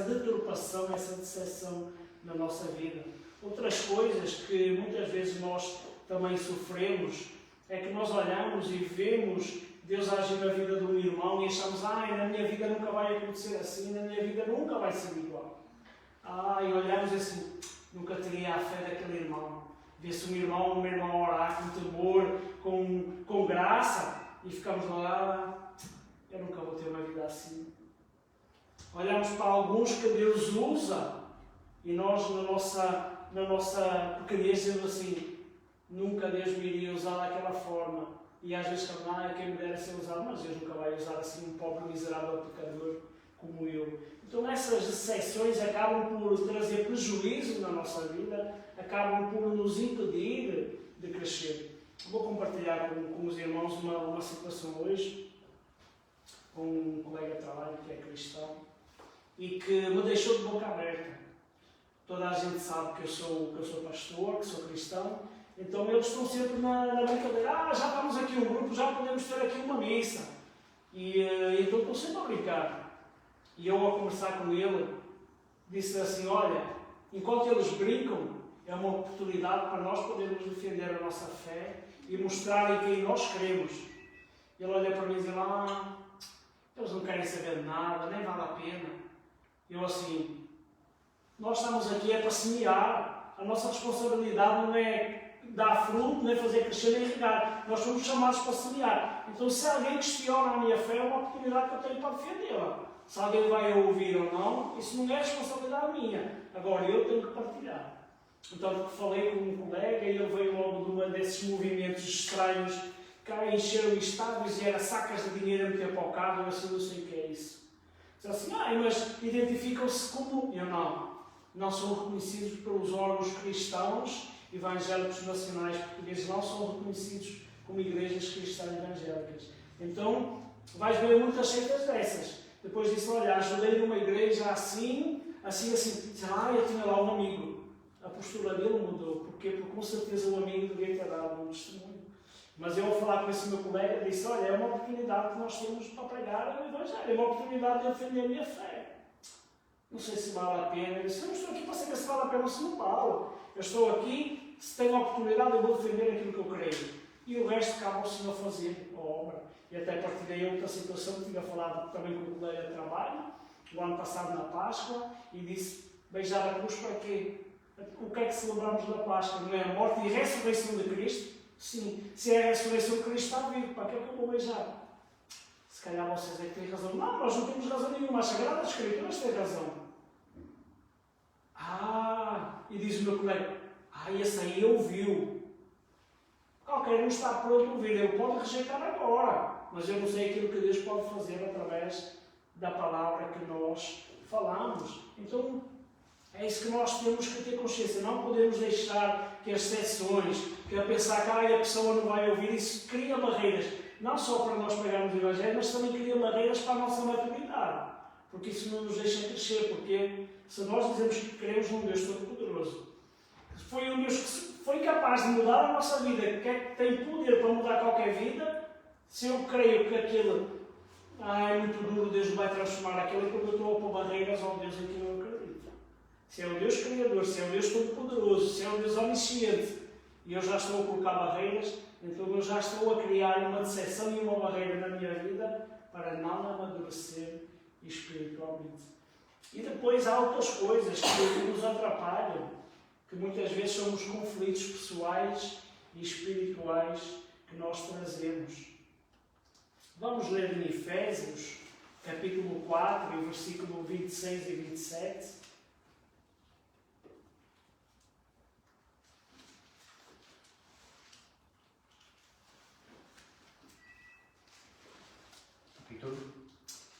deturpação, essa decepção na nossa vida. Outras coisas que muitas vezes nós também sofremos é que nós olhamos e vemos Deus agir na vida de um irmão e achamos: na minha vida nunca vai acontecer assim, na minha vida nunca vai ser igual. E olhamos assim: nunca teria a fé daquele irmão. Vê-se uma irmã orar com temor, com graça, e ficamos lá: eu nunca vou ter uma vida assim. Olhamos para alguns que Deus usa e nós, na nossa pequenez, dizemos assim: nunca Deus me iria usar daquela forma. E às vezes também, quem me dera ser usado, mas Deus nunca vai usar assim um pobre miserável pecador como eu. Então essas decepções acabam por trazer prejuízo na nossa vida, acabam por nos impedir de crescer. Vou compartilhar com os irmãos uma situação hoje, com um colega de trabalho que é cristão e que me deixou de boca aberta. Toda a gente sabe que eu sou pastor, que sou cristão, então eles estão sempre na brincadeira: já estamos aqui um grupo, já podemos ter aqui uma missa. E então estão sempre a brincar. E eu, ao conversar com ele, disse assim: olha, enquanto eles brincam, é uma oportunidade para nós podermos defender a nossa fé e mostrar em quem nós cremos. Ele olha para mim e diz: eles não querem saber de nada, nem vale a pena. Eu assim: nós estamos aqui para semear. A nossa responsabilidade não é dar fruto, nem fazer crescer, nem regar. Nós somos chamados para semear. Então, se alguém questiona a minha fé, é uma oportunidade que eu tenho para defendê-la. Se alguém vai ouvir ou não, isso não é responsabilidade minha. Agora, eu tenho que partilhar. Então, falei com um colega e ele veio logo de um desses movimentos estranhos, cá encheram estádios e era sacas de dinheiro a meter para o carro, eu assim, não sei o que é isso. Diz assim, mas identificam-se como... Eu não são reconhecidos pelos órgãos cristãos evangélicos nacionais portugueses, não são reconhecidos como igrejas cristãs evangélicas. Então, vais ver muitas seitas dessas. Depois disse, olha, ajudei numa igreja assim. Diz, eu tinha lá um amigo. A postura dele mudou. Porquê? Porque com certeza o amigo devia ter dado um testemunho. Mas eu, ao falar com esse meu colega, disse, olha, é uma oportunidade que nós temos para pregar o Evangelho. É uma oportunidade de defender a minha fé. Não sei se vale a pena. Eu disse, eu não estou aqui para saber se vale a pena ou se não vale. Eu estou aqui, se tenho a oportunidade, eu vou defender aquilo que eu creio. E o resto cabe ao Senhor fazer a obra. E até partilhei outra situação que tinha falado também com o colega de trabalho, o ano passado na Páscoa, e disse, beijar a cruz para quê? O que é que celebramos da Páscoa? Não é a morte e a ressurreição de Cristo? Sim. Se é a ressurreição de Cristo, está vivo. Para que é que eu vou beijar? Se calhar vocês é que têm razão. Não, nós não temos razão nenhuma. As Sagradas Escrituras têm razão. E diz o meu colega, esse aí ouviu. Qualquer um está pronto a ouvir. Ele pode rejeitar agora. Mas eu não sei aquilo que Deus pode fazer através da palavra que nós falamos. Então, é isso que nós temos que ter consciência. Não podemos deixar que as exceções, que a pensar que a pessoa não vai ouvir, isso cria barreiras. Não só para nós pregarmos o Evangelho, mas também cria barreiras para a nossa maturidade. Porque isso não nos deixa crescer. Porque se nós dizemos que queremos um Deus Todo-Poderoso, foi um Deus que foi capaz de mudar a nossa vida, que tem poder para mudar qualquer vida, se eu creio que aquilo é muito duro, Deus vai transformar aquilo, porque eu estou a pôr barreiras ao Deus em que eu acredito. Se é o Deus Criador, se é o Deus Todo-Poderoso, se é o Deus Onisciente, e eu já estou a colocar barreiras, então eu já estou a criar uma decepção e uma barreira na minha vida para não amadurecer espiritualmente. E depois há outras coisas que nos atrapalham, que muitas vezes são os conflitos pessoais e espirituais que nós trazemos. Vamos ler em Efésios, capítulo 4, versículo 26 e 27.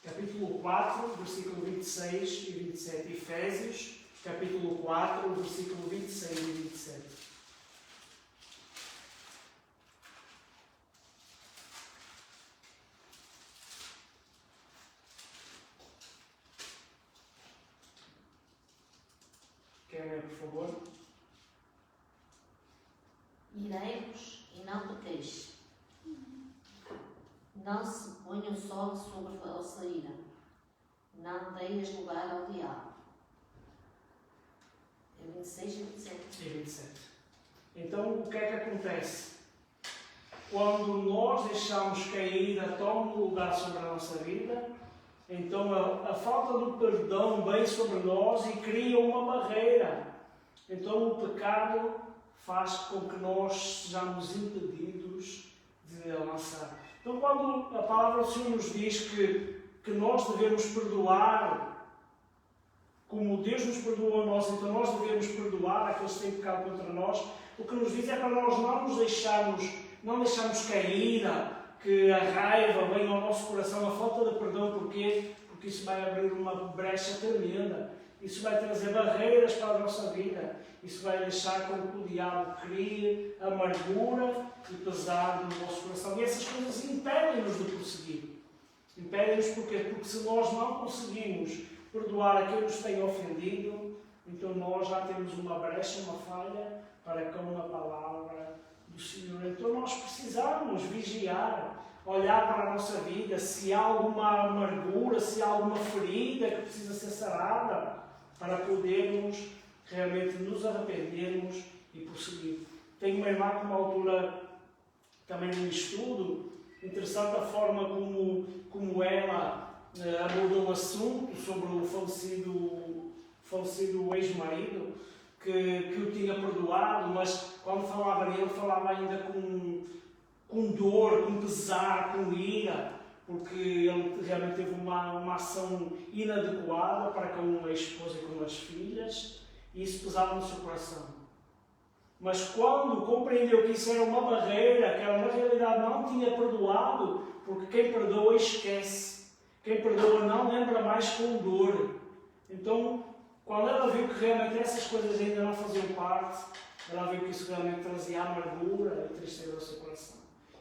Capítulo 4, versículo 26 e 27. Efésios, capítulo 4, versículo 26 e 27. Quer ler, por favor? Irei-vos e não pequeis. Não se ponha o sol sobre a vossa ira. Não deis lugar ao diabo. É 26 e 27. E 27. Então, o que é que acontece? Quando nós deixamos que a ira tome lugar sobre a nossa vida, então a falta do perdão vem sobre nós e cria uma barreira. Então o pecado faz com que nós sejamos impedidos de avançar. Então quando a palavra do Senhor nos diz que nós devemos perdoar, como Deus nos perdoou a nós, então nós devemos perdoar aqueles que têm pecado contra nós, o que nos diz é para nós não deixarmos que a ira, que a raiva venha ao nosso coração, a falta de perdão. Porquê? Porque isso vai abrir uma brecha tremenda. Isso vai trazer barreiras para a nossa vida. Isso vai deixar com que o diabo crie amargura e pesar no nosso coração. E essas coisas impedem-nos de prosseguir. Impedem-nos porquê? Porque se nós não conseguimos perdoar a quem nos tem ofendido, então nós já temos uma brecha, uma falha para com a palavra do Senhor. Então nós precisamos vigiar, olhar para a nossa vida, se há alguma amargura, se há alguma ferida que precisa ser sarada, para podermos realmente nos arrependermos e prosseguir. Tenho uma irmã que, numa altura, também num estudo, interessante a forma como ela abordou o assunto sobre o falecido ex-marido, que o tinha perdoado, mas quando falava nele, falava ainda com dor, com pesar, com ira, porque ele realmente teve uma ação inadequada para com a esposa e com as filhas, e isso pesava no seu coração. Mas quando compreendeu que isso era uma barreira, que ela na realidade não tinha perdoado, porque quem perdoa esquece. Quem perdoa não lembra mais com dor. Então, quando ela viu que realmente essas coisas ainda não faziam parte, ela viu que isso realmente trazia amargura e tristeza ao seu coração.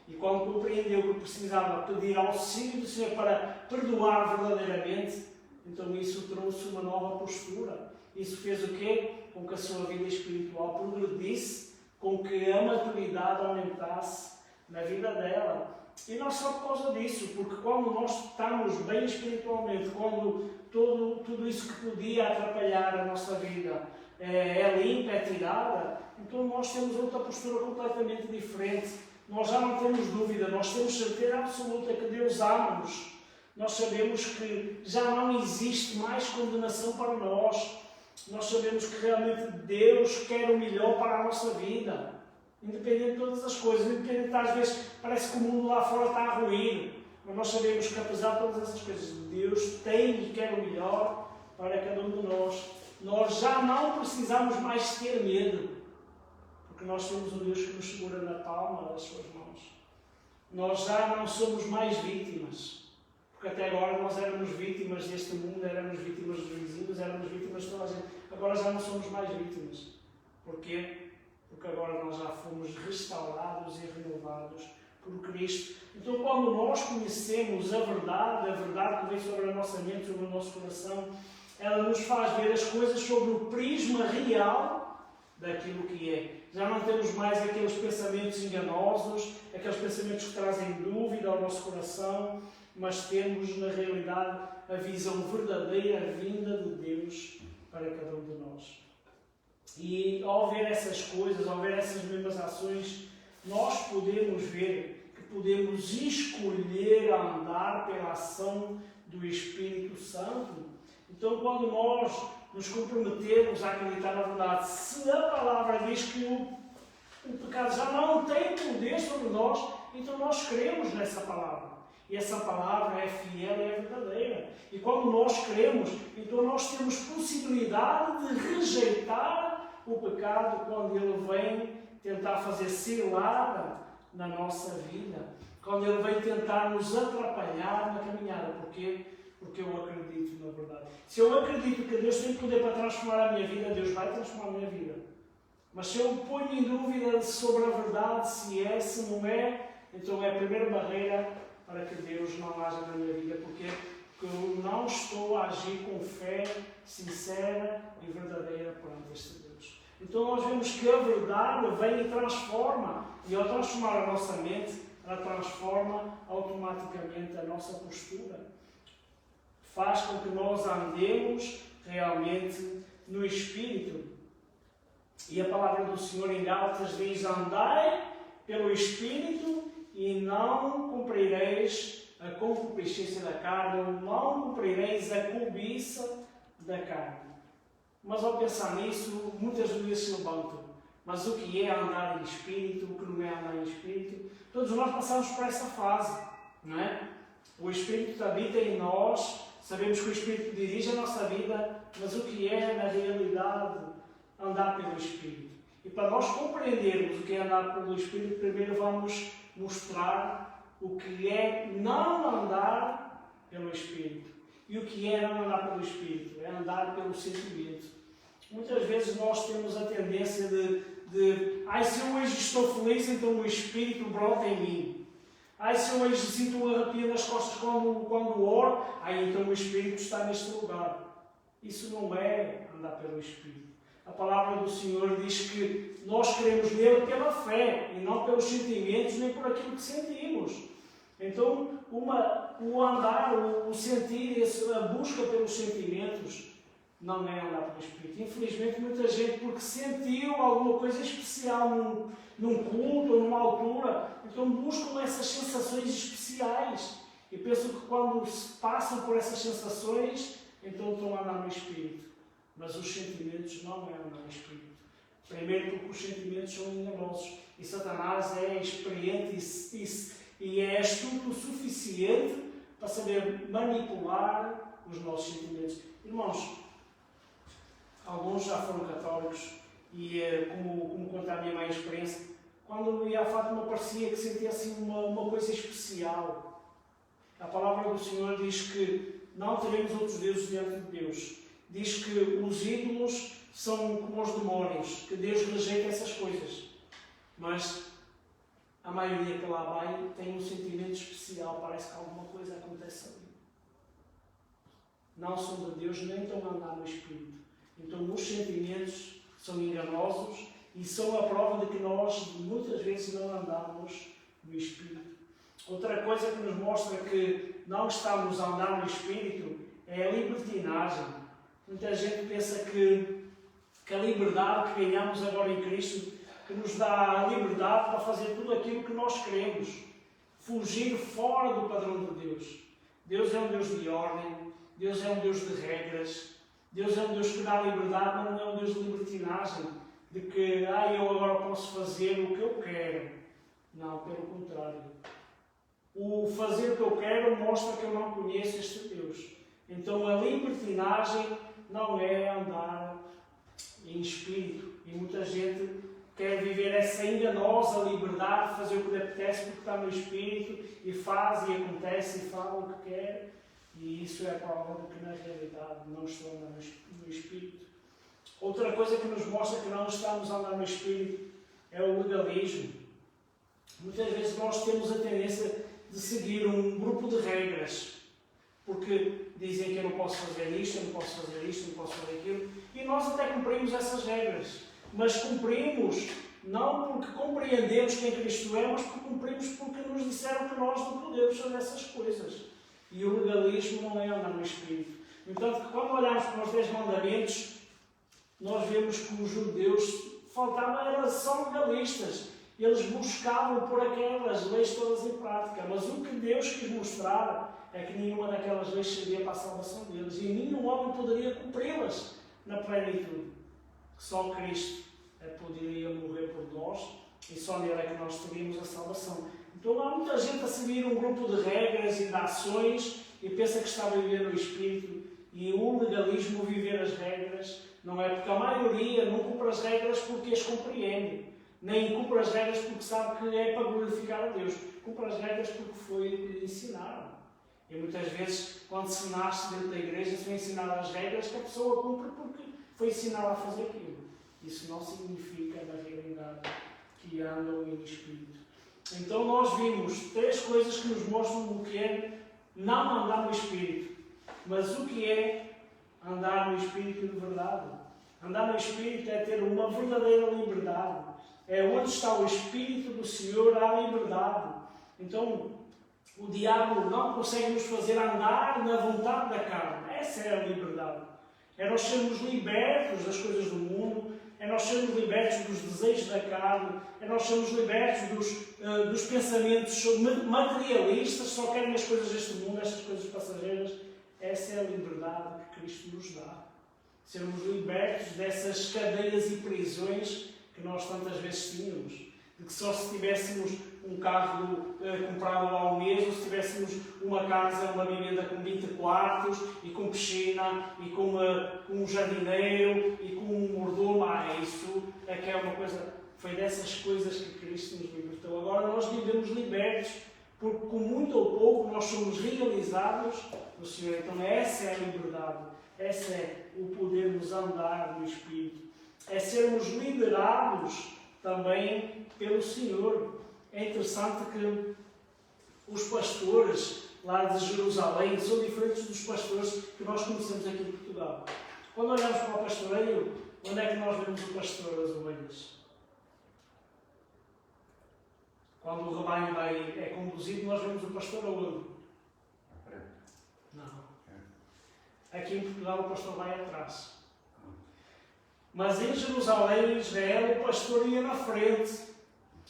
E quando compreendeu que precisava pedir auxílio do Senhor para perdoar verdadeiramente, então isso trouxe uma nova postura. Isso fez o quê? Com que a sua vida espiritual progredisse, com que a maturidade aumentasse na vida dela. E não só por causa disso, porque quando nós estamos bem espiritualmente, quando tudo isso que podia atrapalhar a nossa vida é limpa, é tirada, então nós temos outra postura completamente diferente. Nós já não temos dúvida, nós temos certeza absoluta que Deus ama-nos. Nós sabemos que já não existe mais condenação para nós. Nós sabemos que realmente Deus quer o melhor para a nossa vida. Independente de todas as coisas, independente de às vezes parece que o mundo lá fora está a ruir. Mas nós sabemos que apesar de todas essas coisas, Deus tem e quer o melhor para cada um de nós. Nós já não precisamos mais ter medo. Porque nós temos um Deus que nos segura na palma das suas mãos. Nós já não somos mais vítimas. Porque até agora nós éramos vítimas deste mundo, éramos vítimas dos vizinhos, éramos vítimas de toda a gente. Agora já não somos mais vítimas. Porquê? Porque agora nós já fomos restaurados e renovados por Cristo. Então quando nós conhecemos a verdade que vem sobre a nossa mente, sobre o nosso coração, ela nos faz ver as coisas sobre o prisma real daquilo que é. Já não temos mais aqueles pensamentos enganosos, aqueles pensamentos que trazem dúvida ao nosso coração, mas temos, na realidade, a visão verdadeira, vinda de Deus para cada um de nós. E ao ver essas coisas, ao ver essas mesmas ações, nós podemos ver que podemos escolher andar pela ação do Espírito Santo. Então, quando nós nos comprometemos a acreditar na verdade, se a palavra diz que o pecado já não tem poder sobre nós, então nós cremos nessa palavra. E essa palavra é fiel e é verdadeira. E quando nós cremos, então nós temos possibilidade de rejeitar o pecado quando ele vem tentar fazer cilada na nossa vida. Quando ele vem tentar nos atrapalhar na caminhada. Porquê? Porque eu acredito na verdade. Se eu acredito que Deus tem poder para transformar a minha vida, Deus vai transformar a minha vida. Mas se eu ponho em dúvida sobre a verdade, se é, se não é, então é a primeira barreira para que Deus não haja na minha vida. Porquê? Porque eu não estou a agir com fé sincera e verdadeira perante este Deus. Então nós vemos que a verdade vem e transforma. E ao transformar a nossa mente, ela transforma automaticamente a nossa postura. Faz com que nós andemos realmente no Espírito. E a palavra do Senhor em Gálatas diz: andai pelo Espírito e não cumprireis a concupiscência da carne, não cumprireis a cobiça da carne. Mas ao pensar nisso, muitas vezes se levantam. Mas o que é andar em Espírito, o que não é andar em Espírito? Todos nós passamos por essa fase, não é? O Espírito habita em nós, sabemos que o Espírito dirige a nossa vida, mas o que é, na realidade, andar pelo Espírito? E para nós compreendermos o que é andar pelo Espírito, primeiro vamos mostrar o que é não andar pelo Espírito. E o que é não andar pelo Espírito? É andar pelo sentimento. Muitas vezes nós temos a tendência de se eu hoje estou feliz, então o Espírito brota em mim. Se eu hoje sinto um arrepio nas costas quando oro, então o Espírito está neste lugar. Isso não é andar pelo Espírito. A palavra do Senhor diz que nós queremos nele pela fé e não pelos sentimentos nem por aquilo que sentimos. Então, o andar, o sentir, a busca pelos sentimentos não é andar pelo Espírito. Infelizmente, muita gente, porque sentiu alguma coisa especial num culto ou numa altura, então buscam essas sensações especiais e pensam que quando passam por essas sensações, então estão a andar no Espírito. Mas os sentimentos não é andar no Espírito. Primeiro porque os sentimentos são enganosos e Satanás é experiente e é astuto o suficiente para saber manipular os nossos sentimentos. Irmãos, alguns já foram católicos E como conta a minha mãe a experiência, quando eu ia à Fátima parecia que sentia assim uma coisa especial. A palavra do Senhor diz que não teremos outros deuses diante de Deus. Diz que os ídolos são como os demónios, que Deus rejeita essas coisas. Mas a maioria que lá vai tem um sentimento especial, parece que alguma coisa acontece ali. Não são de Deus, nem estão a andar no Espírito. Então os sentimentos são enganosos e são a prova de que nós muitas vezes não andamos no Espírito. Outra coisa que nos mostra que não estamos a andar no Espírito é a libertinagem. Muita gente pensa que a liberdade que ganhamos agora em Cristo, que nos dá a liberdade para fazer tudo aquilo que nós queremos, fugir fora do padrão de Deus. Deus é um Deus de ordem, Deus é um Deus de regras, Deus é um Deus que dá liberdade, mas não é um Deus de libertinagem, de que eu agora posso fazer o que eu quero. Não, pelo contrário. O fazer o que eu quero mostra que eu não conheço este Deus. Então a libertinagem não é andar em espírito. E muita gente quer viver essa enganosa liberdade de fazer o que lhe apetece porque está no espírito e faz e acontece e fala o que quer. E isso é a prova de que na realidade não estou a andar no espírito. Outra coisa que nos mostra que não estamos a andar no espírito é o legalismo. Muitas vezes nós temos a tendência de seguir um grupo de regras, porque dizem que eu não posso fazer isto, eu não posso fazer isto, eu não posso fazer aquilo, e nós até cumprimos essas regras, mas cumprimos não porque compreendemos quem Cristo é, mas porque cumprimos porque nos disseram que nós não podemos fazer essas coisas. E o legalismo não é andar no Espírito. No entanto, que quando olhamos para os 10 mandamentos, nós vemos que os judeus são legalistas. Eles buscavam pôr aquelas leis todas em prática, mas o que Deus quis mostrar é que nenhuma daquelas leis servia para a salvação deles e nenhum homem poderia cumpri-las na plenitude. Só Cristo poderia morrer por nós e só nele é que nós teríamos a salvação. Então há muita gente a seguir um grupo de regras e de ações e pensa que está a viver no Espírito, e o legalismo, viver as regras, não é, porque a maioria não cumpre as regras porque as compreende. Nem cumpre as regras porque sabe que é para glorificar a Deus. Cumpre as regras porque foi o que lhe ensinaram. E muitas vezes, quando se nasce dentro da igreja, se foi ensinado as regras que a pessoa cumpre porque foi ensinada a fazer aquilo. Isso não significa, na realidade, que andam em espírito. Então nós vimos 3 coisas que nos mostram o que é não andar no espírito. Mas o que é andar no espírito de verdade? Andar no espírito é ter uma verdadeira liberdade. É onde está o Espírito do Senhor, há liberdade. Então, o diabo não consegue nos fazer andar na vontade da carne. Essa é a liberdade. É nós sermos libertos das coisas do mundo, é nós sermos libertos dos desejos da carne, é nós sermos libertos dos pensamentos materialistas, só querem as coisas deste mundo, estas coisas passageiras. Essa é a liberdade que Cristo nos dá. Sermos libertos dessas cadeias e prisões que nós tantas vezes tínhamos, de que só se tivéssemos um carro comprado lá ao mês, ou se tivéssemos uma casa, uma vivenda com 20 quartos, e com piscina, e com um jardineiro, e com um mordomo, isso é que é uma coisa, foi dessas coisas que Cristo nos libertou. Agora nós vivemos libertos, porque com muito ou pouco nós somos realizados no Senhor. Então essa é a liberdade, essa é o podermos andar no Espírito. É sermos liderados também pelo Senhor. É interessante que os pastores lá de Jerusalém são diferentes dos pastores que nós conhecemos aqui em Portugal. Quando olhamos para o pastoreio, onde é que nós vemos o pastor das ovelhas? Quando o rebanho é conduzido, nós vemos o pastor aonde? Não. Aqui em Portugal o pastor vai atrás. Mas em Jerusalém, em Israel, o pastor ia na frente.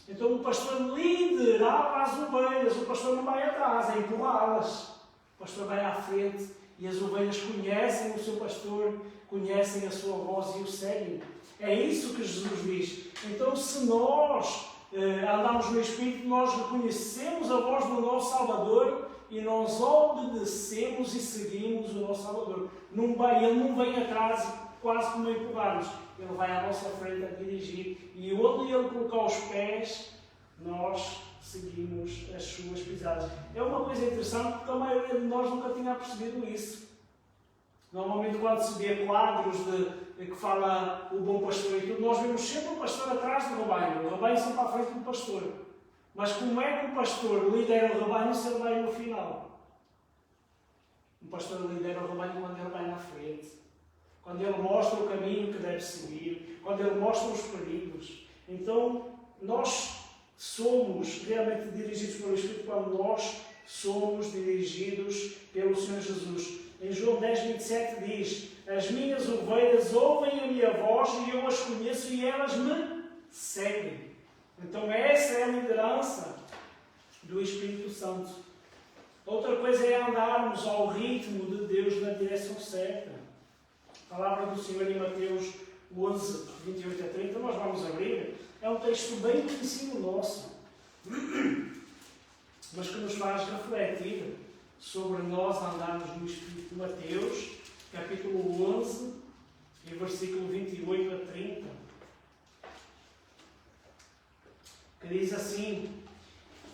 Então o pastor liderava as ovelhas. O pastor não vai atrás, é empurrá-las. O pastor vai à frente e as ovelhas conhecem o seu pastor, conhecem a sua voz e o seguem. É isso que Jesus diz. Então, se nós andamos no Espírito, nós reconhecemos a voz do nosso Salvador e nós obedecemos e seguimos o nosso Salvador. Ele não vem atrás. quase como empurrar-nos. Ele vai à nossa frente a dirigir. E onde Ele colocar os pés, nós seguimos as suas pisadas. É uma coisa interessante porque a maioria de nós nunca tinha percebido isso. Normalmente quando se vê quadros que fala o bom pastor e tudo, nós vemos sempre o pastor atrás do rebanho. O rebanho sempre à frente do pastor. Mas como é que o pastor lidera o rebanho se ele vai no final? O pastor lidera o rebanho quando ele vai na frente. Quando ele mostra o caminho que deve seguir. Quando ele mostra os perigos. Então, nós somos realmente dirigidos pelo Espírito quando nós somos dirigidos pelo Senhor Jesus. Em João 10:27 diz: as minhas ovelhas ouvem a minha voz e eu as conheço e elas me seguem. Então essa é a liderança do Espírito Santo. Outra coisa é andarmos ao ritmo de Deus na direção certa. A palavra do Senhor em Mateus 11, 28 a 30, nós vamos abrir. É um texto bem conhecido nosso, mas que nos faz refletir sobre nós andarmos no Espírito. Mateus, capítulo 11, e versículo 28 a 30, que diz assim: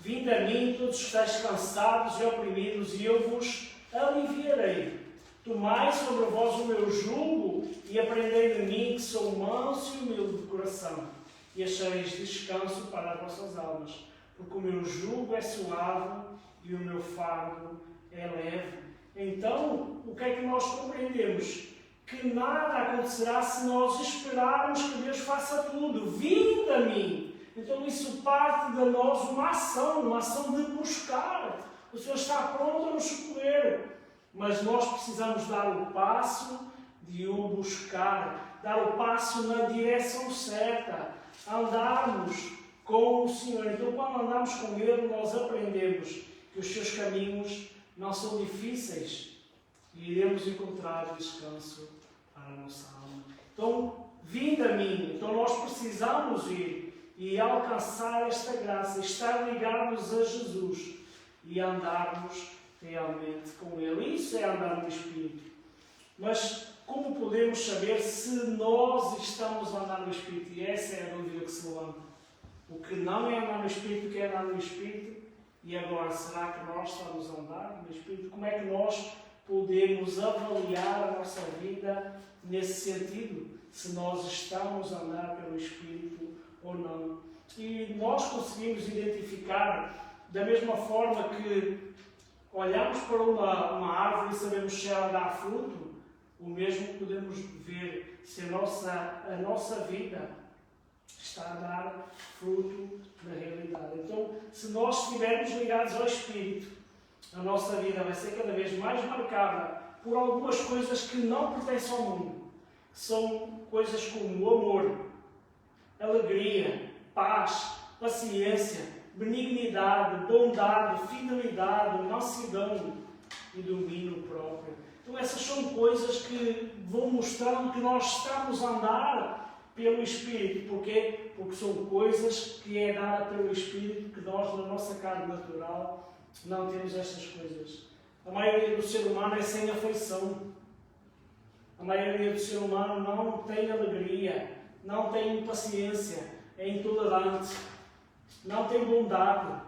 vinde a mim todos estáis cansados e oprimidos, e eu vos aliviarei. Tomai sobre vós o meu jugo e aprendei de mim, que sou manso e humilde de coração, e achareis descanso para as vossas almas, porque o meu jugo é suave e o meu fardo é leve. Então, o que é que nós compreendemos? Que nada acontecerá se nós esperarmos que Deus faça tudo. Vinde a mim. Então isso parte de nós uma ação de buscar. O Senhor está pronto a nos socorrer. Mas nós precisamos dar o passo de o buscar, dar o passo na direção certa, andarmos com o Senhor. Então, quando andamos com Ele, nós aprendemos que os seus caminhos não são difíceis e iremos encontrar descanso para a nossa alma. Então, vinde a mim. Então, nós precisamos ir e alcançar esta graça, estar ligados a Jesus e andarmos realmente com Ele. Isso é andar no Espírito. Mas como podemos saber se nós estamos a andar no Espírito? E essa é a dúvida que se levanta. O que não é andar no Espírito, o que é andar no Espírito? E agora, será que nós estamos a andar no Espírito? Como é que nós podemos avaliar a nossa vida nesse sentido? Se nós estamos a andar pelo Espírito ou não. E nós conseguimos identificar, da mesma forma que olhamos para uma árvore e sabemos se ela dá fruto, o mesmo podemos ver se a nossa vida está a dar fruto na realidade. Então, se nós estivermos ligados ao Espírito, a nossa vida vai ser cada vez mais marcada por algumas coisas que não pertencem ao mundo. São coisas como o amor, alegria, paz, paciência, benignidade, bondade, fidelidade, mansidão e domínio próprio. Então essas são coisas que vão mostrando que nós estamos a andar pelo Espírito. Porquê? Porque são coisas que é dada pelo Espírito, que nós, na nossa carne natural, não temos estas coisas. A maioria do ser humano é sem afeição. A maioria do ser humano não tem alegria, não tem paciência, é intolerante, não tem bondade,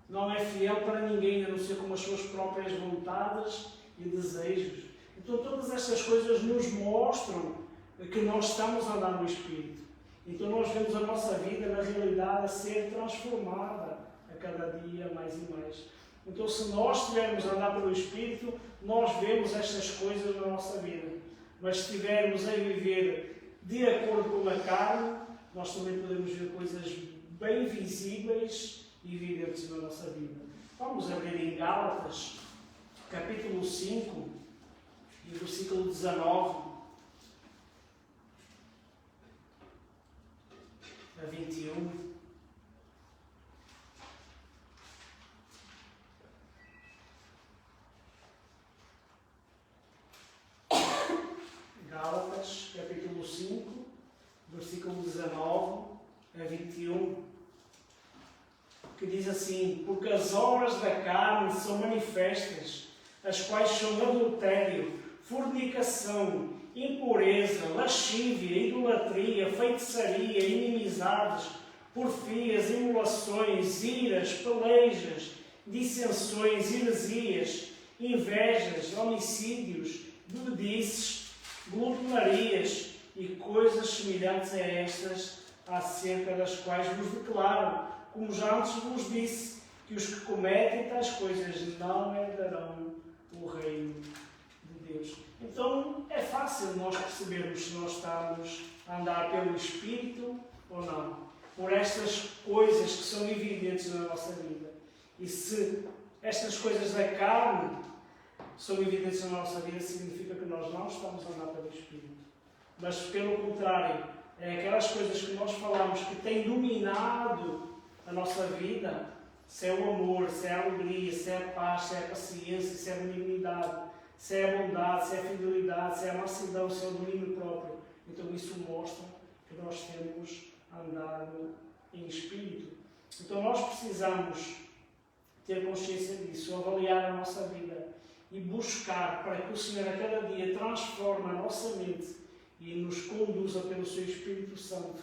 não é fiel para ninguém, a não ser com as suas próprias vontades e desejos. Então todas estas coisas nos mostram que nós estamos a andar no Espírito. Então nós vemos a nossa vida, na realidade, a ser transformada a cada dia mais e mais. Então se nós estivermos a andar pelo Espírito, nós vemos estas coisas na nossa vida. Mas se estivermos a viver de acordo com a carne, nós também podemos ver coisas bem visíveis e evidentes na nossa vida. Vamos abrir em Gálatas, capítulo 5, e versículo 19 a 21. Gálatas, capítulo 5, versículo 19 a 21, que diz assim: porque as obras da carne são manifestas, as quais são adultério, fornicação, impureza, lascívia, idolatria, feitiçaria, inimizades, porfias, emulações, iras, pelejas, dissensões, heresias, invejas, homicídios, bebedices, glutonarias e coisas semelhantes a estas, acerca das quais vos declaro, como já antes vos disse, que os que cometem tais coisas não herdarão o reino de Deus. Então é fácil nós percebermos se nós estamos a andar pelo Espírito ou não, por estas coisas que são evidentes na nossa vida. E se estas coisas da carne são evidentes na nossa vida, significa que nós não estamos a andar pelo Espírito. Mas, pelo contrário, é aquelas coisas que nós falamos que têm dominado a nossa vida, se é o amor, se é a alegria, se é a paz, se é a paciência, se é a benignidade, se é a bondade, se é a fidelidade, se é a mansidão, se é o domínio próprio. Então isso mostra que nós temos andado em Espírito. Então nós precisamos ter consciência disso, avaliar a nossa vida e buscar para que o Senhor a cada dia transforme a nossa mente e nos conduza pelo seu Espírito Santo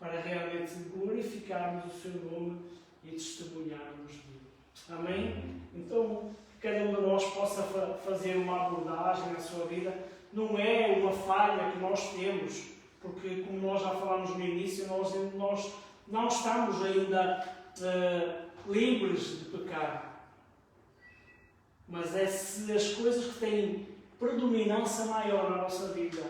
para realmente glorificarmos o seu nome e testemunharmos dele. Amém? Então, que cada um de nós possa fazer uma abordagem na sua vida. Não é uma falha que nós temos, porque, como nós já falámos no início, nós não estamos ainda livres de pecado. Mas é se as coisas que têm predominância maior na nossa vida,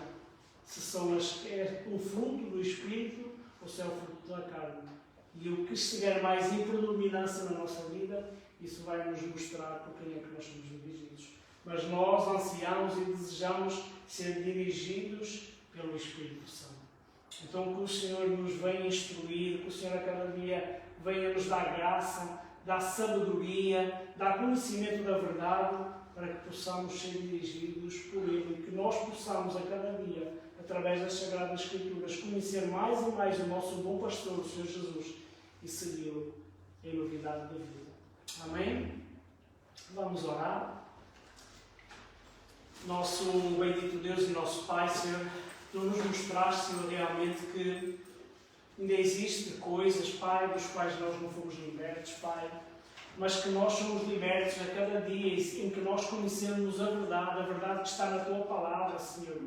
se são o fruto do Espírito ou se é o fruto da carne. E o que estiver mais em predominância na nossa vida, isso vai nos mostrar por quem é que nós somos dirigidos. Mas nós ansiamos e desejamos ser dirigidos pelo Espírito Santo. Então que o Senhor nos venha instruir, que o Senhor a cada dia venha nos dar graça, dar sabedoria, dar conhecimento da verdade, para que possamos ser dirigidos por Ele e que nós possamos a cada dia, através das Sagradas Escrituras, conhecer mais e mais o nosso bom pastor, o Senhor Jesus, e segui-lo em novidade da vida. Amém? Vamos orar. Nosso bendito Deus e nosso Pai, Senhor, Tu nos mostraste, Senhor, realmente que ainda existem coisas, Pai, dos quais nós não fomos libertos, Pai, mas que nós somos libertos a cada dia em que nós conhecemos a verdade que está na Tua Palavra, Senhor.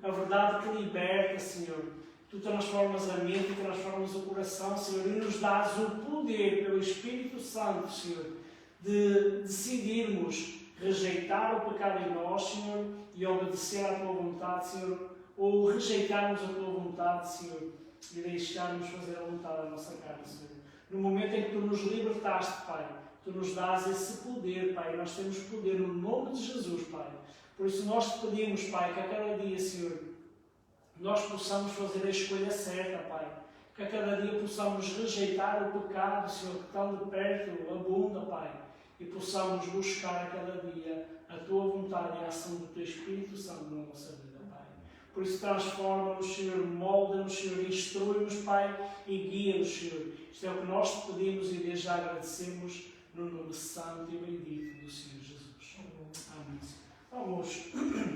A verdade que liberta, Senhor. Tu transformas a mente, transformas o coração, Senhor, e nos dás o poder pelo Espírito Santo, Senhor, de decidirmos rejeitar o pecado em nós, Senhor, e obedecer à Tua vontade, Senhor, ou rejeitarmos a Tua vontade, Senhor, e deixarmos fazer a vontade da nossa carne, Senhor. No momento em que Tu nos libertaste, Pai, Tu nos dás esse poder, Pai, e nós temos poder no nome de Jesus, Pai. Por isso nós te pedimos, Pai, que a cada dia, Senhor, nós possamos fazer a escolha certa, Pai. Que a cada dia possamos rejeitar o pecado, Senhor, que tão de perto abunda, Pai. E possamos buscar a cada dia a Tua vontade e a ação do Teu Espírito Santo na nossa vida, Pai. Por isso transforma-nos, Senhor, molda-nos, Senhor, instrui-nos, Pai, e guia-nos, Senhor. Isto é o que nós te pedimos e desde já agradecemos no nome santo e bendito do Senhor Jesus. Amém. Vamos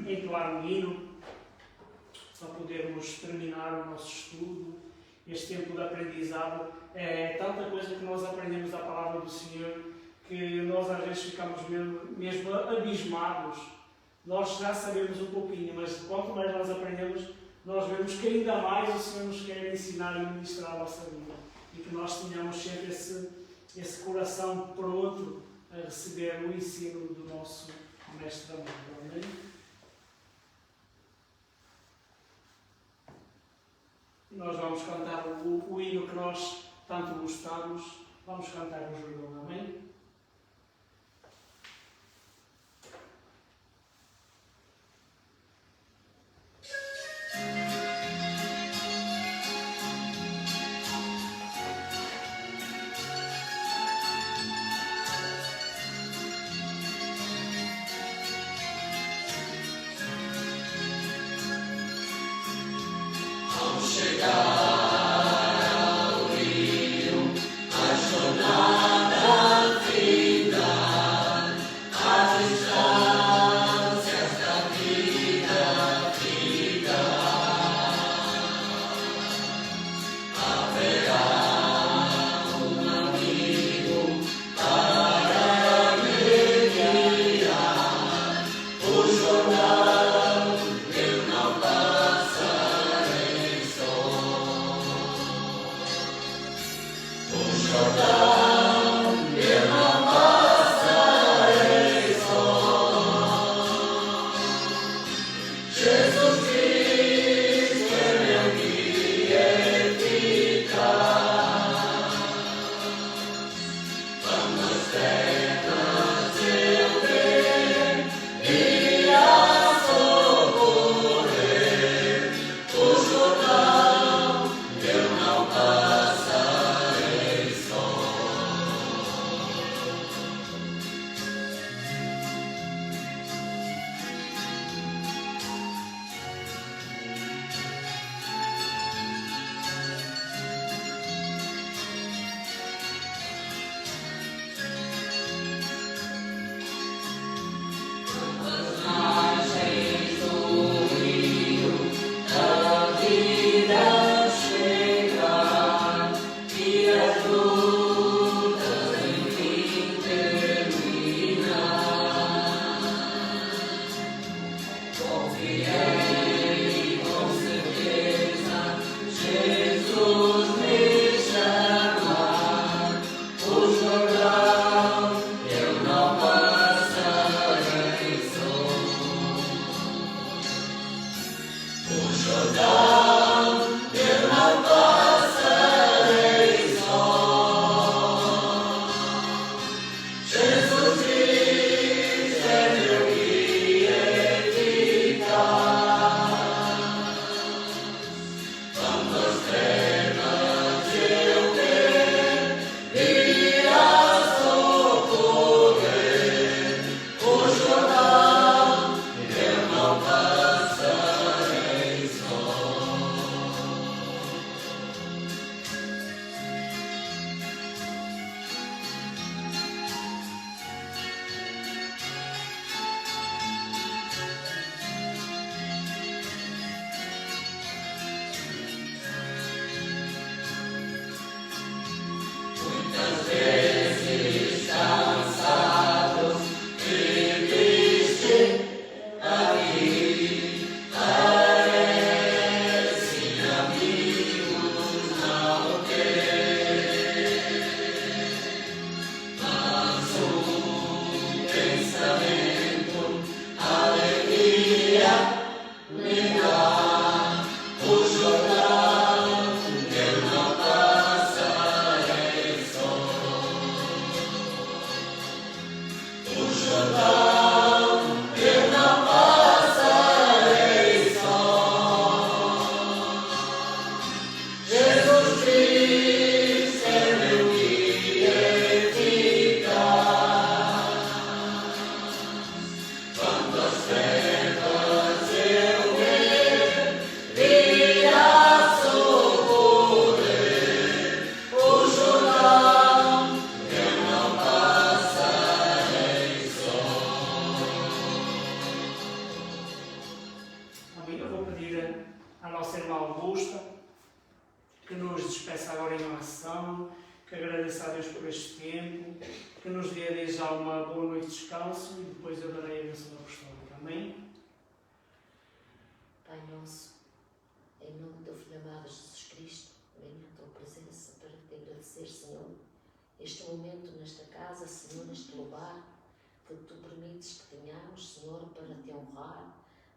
entoar um hino para podermos terminar o nosso estudo, este tempo de aprendizado. É tanta coisa que nós aprendemos da Palavra do Senhor que nós às vezes ficamos mesmo abismados. Nós já sabemos um pouquinho, mas quanto mais nós aprendemos, nós vemos que ainda mais o Senhor nos quer ensinar e ministrar a nossa vida. E que nós tenhamos sempre esse coração pronto a receber o ensino do nosso Mestre amado. Amém? Nós vamos cantar o hino que nós tanto gostamos. Vamos cantar o Jordão. Amém? Chegar ao rio, a jornada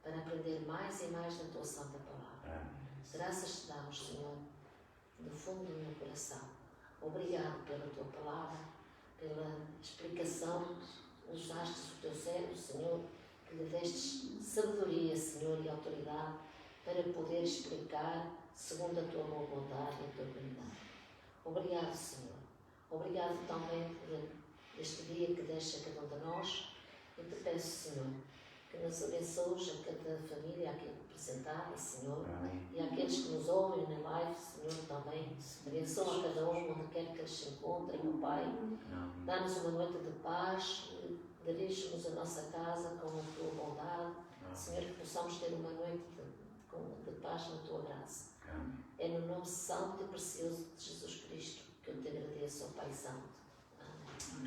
Para aprender mais e mais da tua santa palavra. Graças te damos, Senhor, do fundo do meu coração. Obrigado pela tua palavra, pela explicação, usaste o teu servo, Senhor, que lhe deste sabedoria, Senhor, e autoridade para poder explicar segundo a tua boa bondade e a tua bondade. Obrigado, Senhor. Obrigado também por este dia que deste a cada um de nós. Eu te peço, Senhor, que nos abençoes a cada família aqui representada, Senhor, e àqueles que nos ouvem na live, Senhor, também. Abençoa a cada um onde quer que eles se encontrem, meu Pai. Dá-nos uma noite de paz, dirige-nos a nossa casa com a tua bondade, Senhor, que possamos ter uma noite de paz na tua graça. É no nome santo e precioso de Jesus Cristo que eu te agradeço, ó Pai Santo.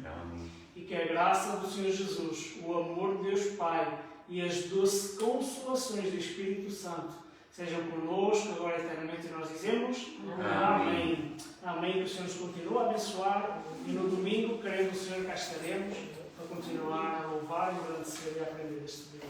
Amém. E que a graça do Senhor Jesus, o amor de Deus Pai e as doces consolações do Espírito Santo sejam conosco agora eternamente, e nós dizemos Amém. Amém. Que o Senhor nos continue a abençoar e no domingo, querendo o Senhor, cá estaremos para continuar a louvar e agradecer e a aprender este dia.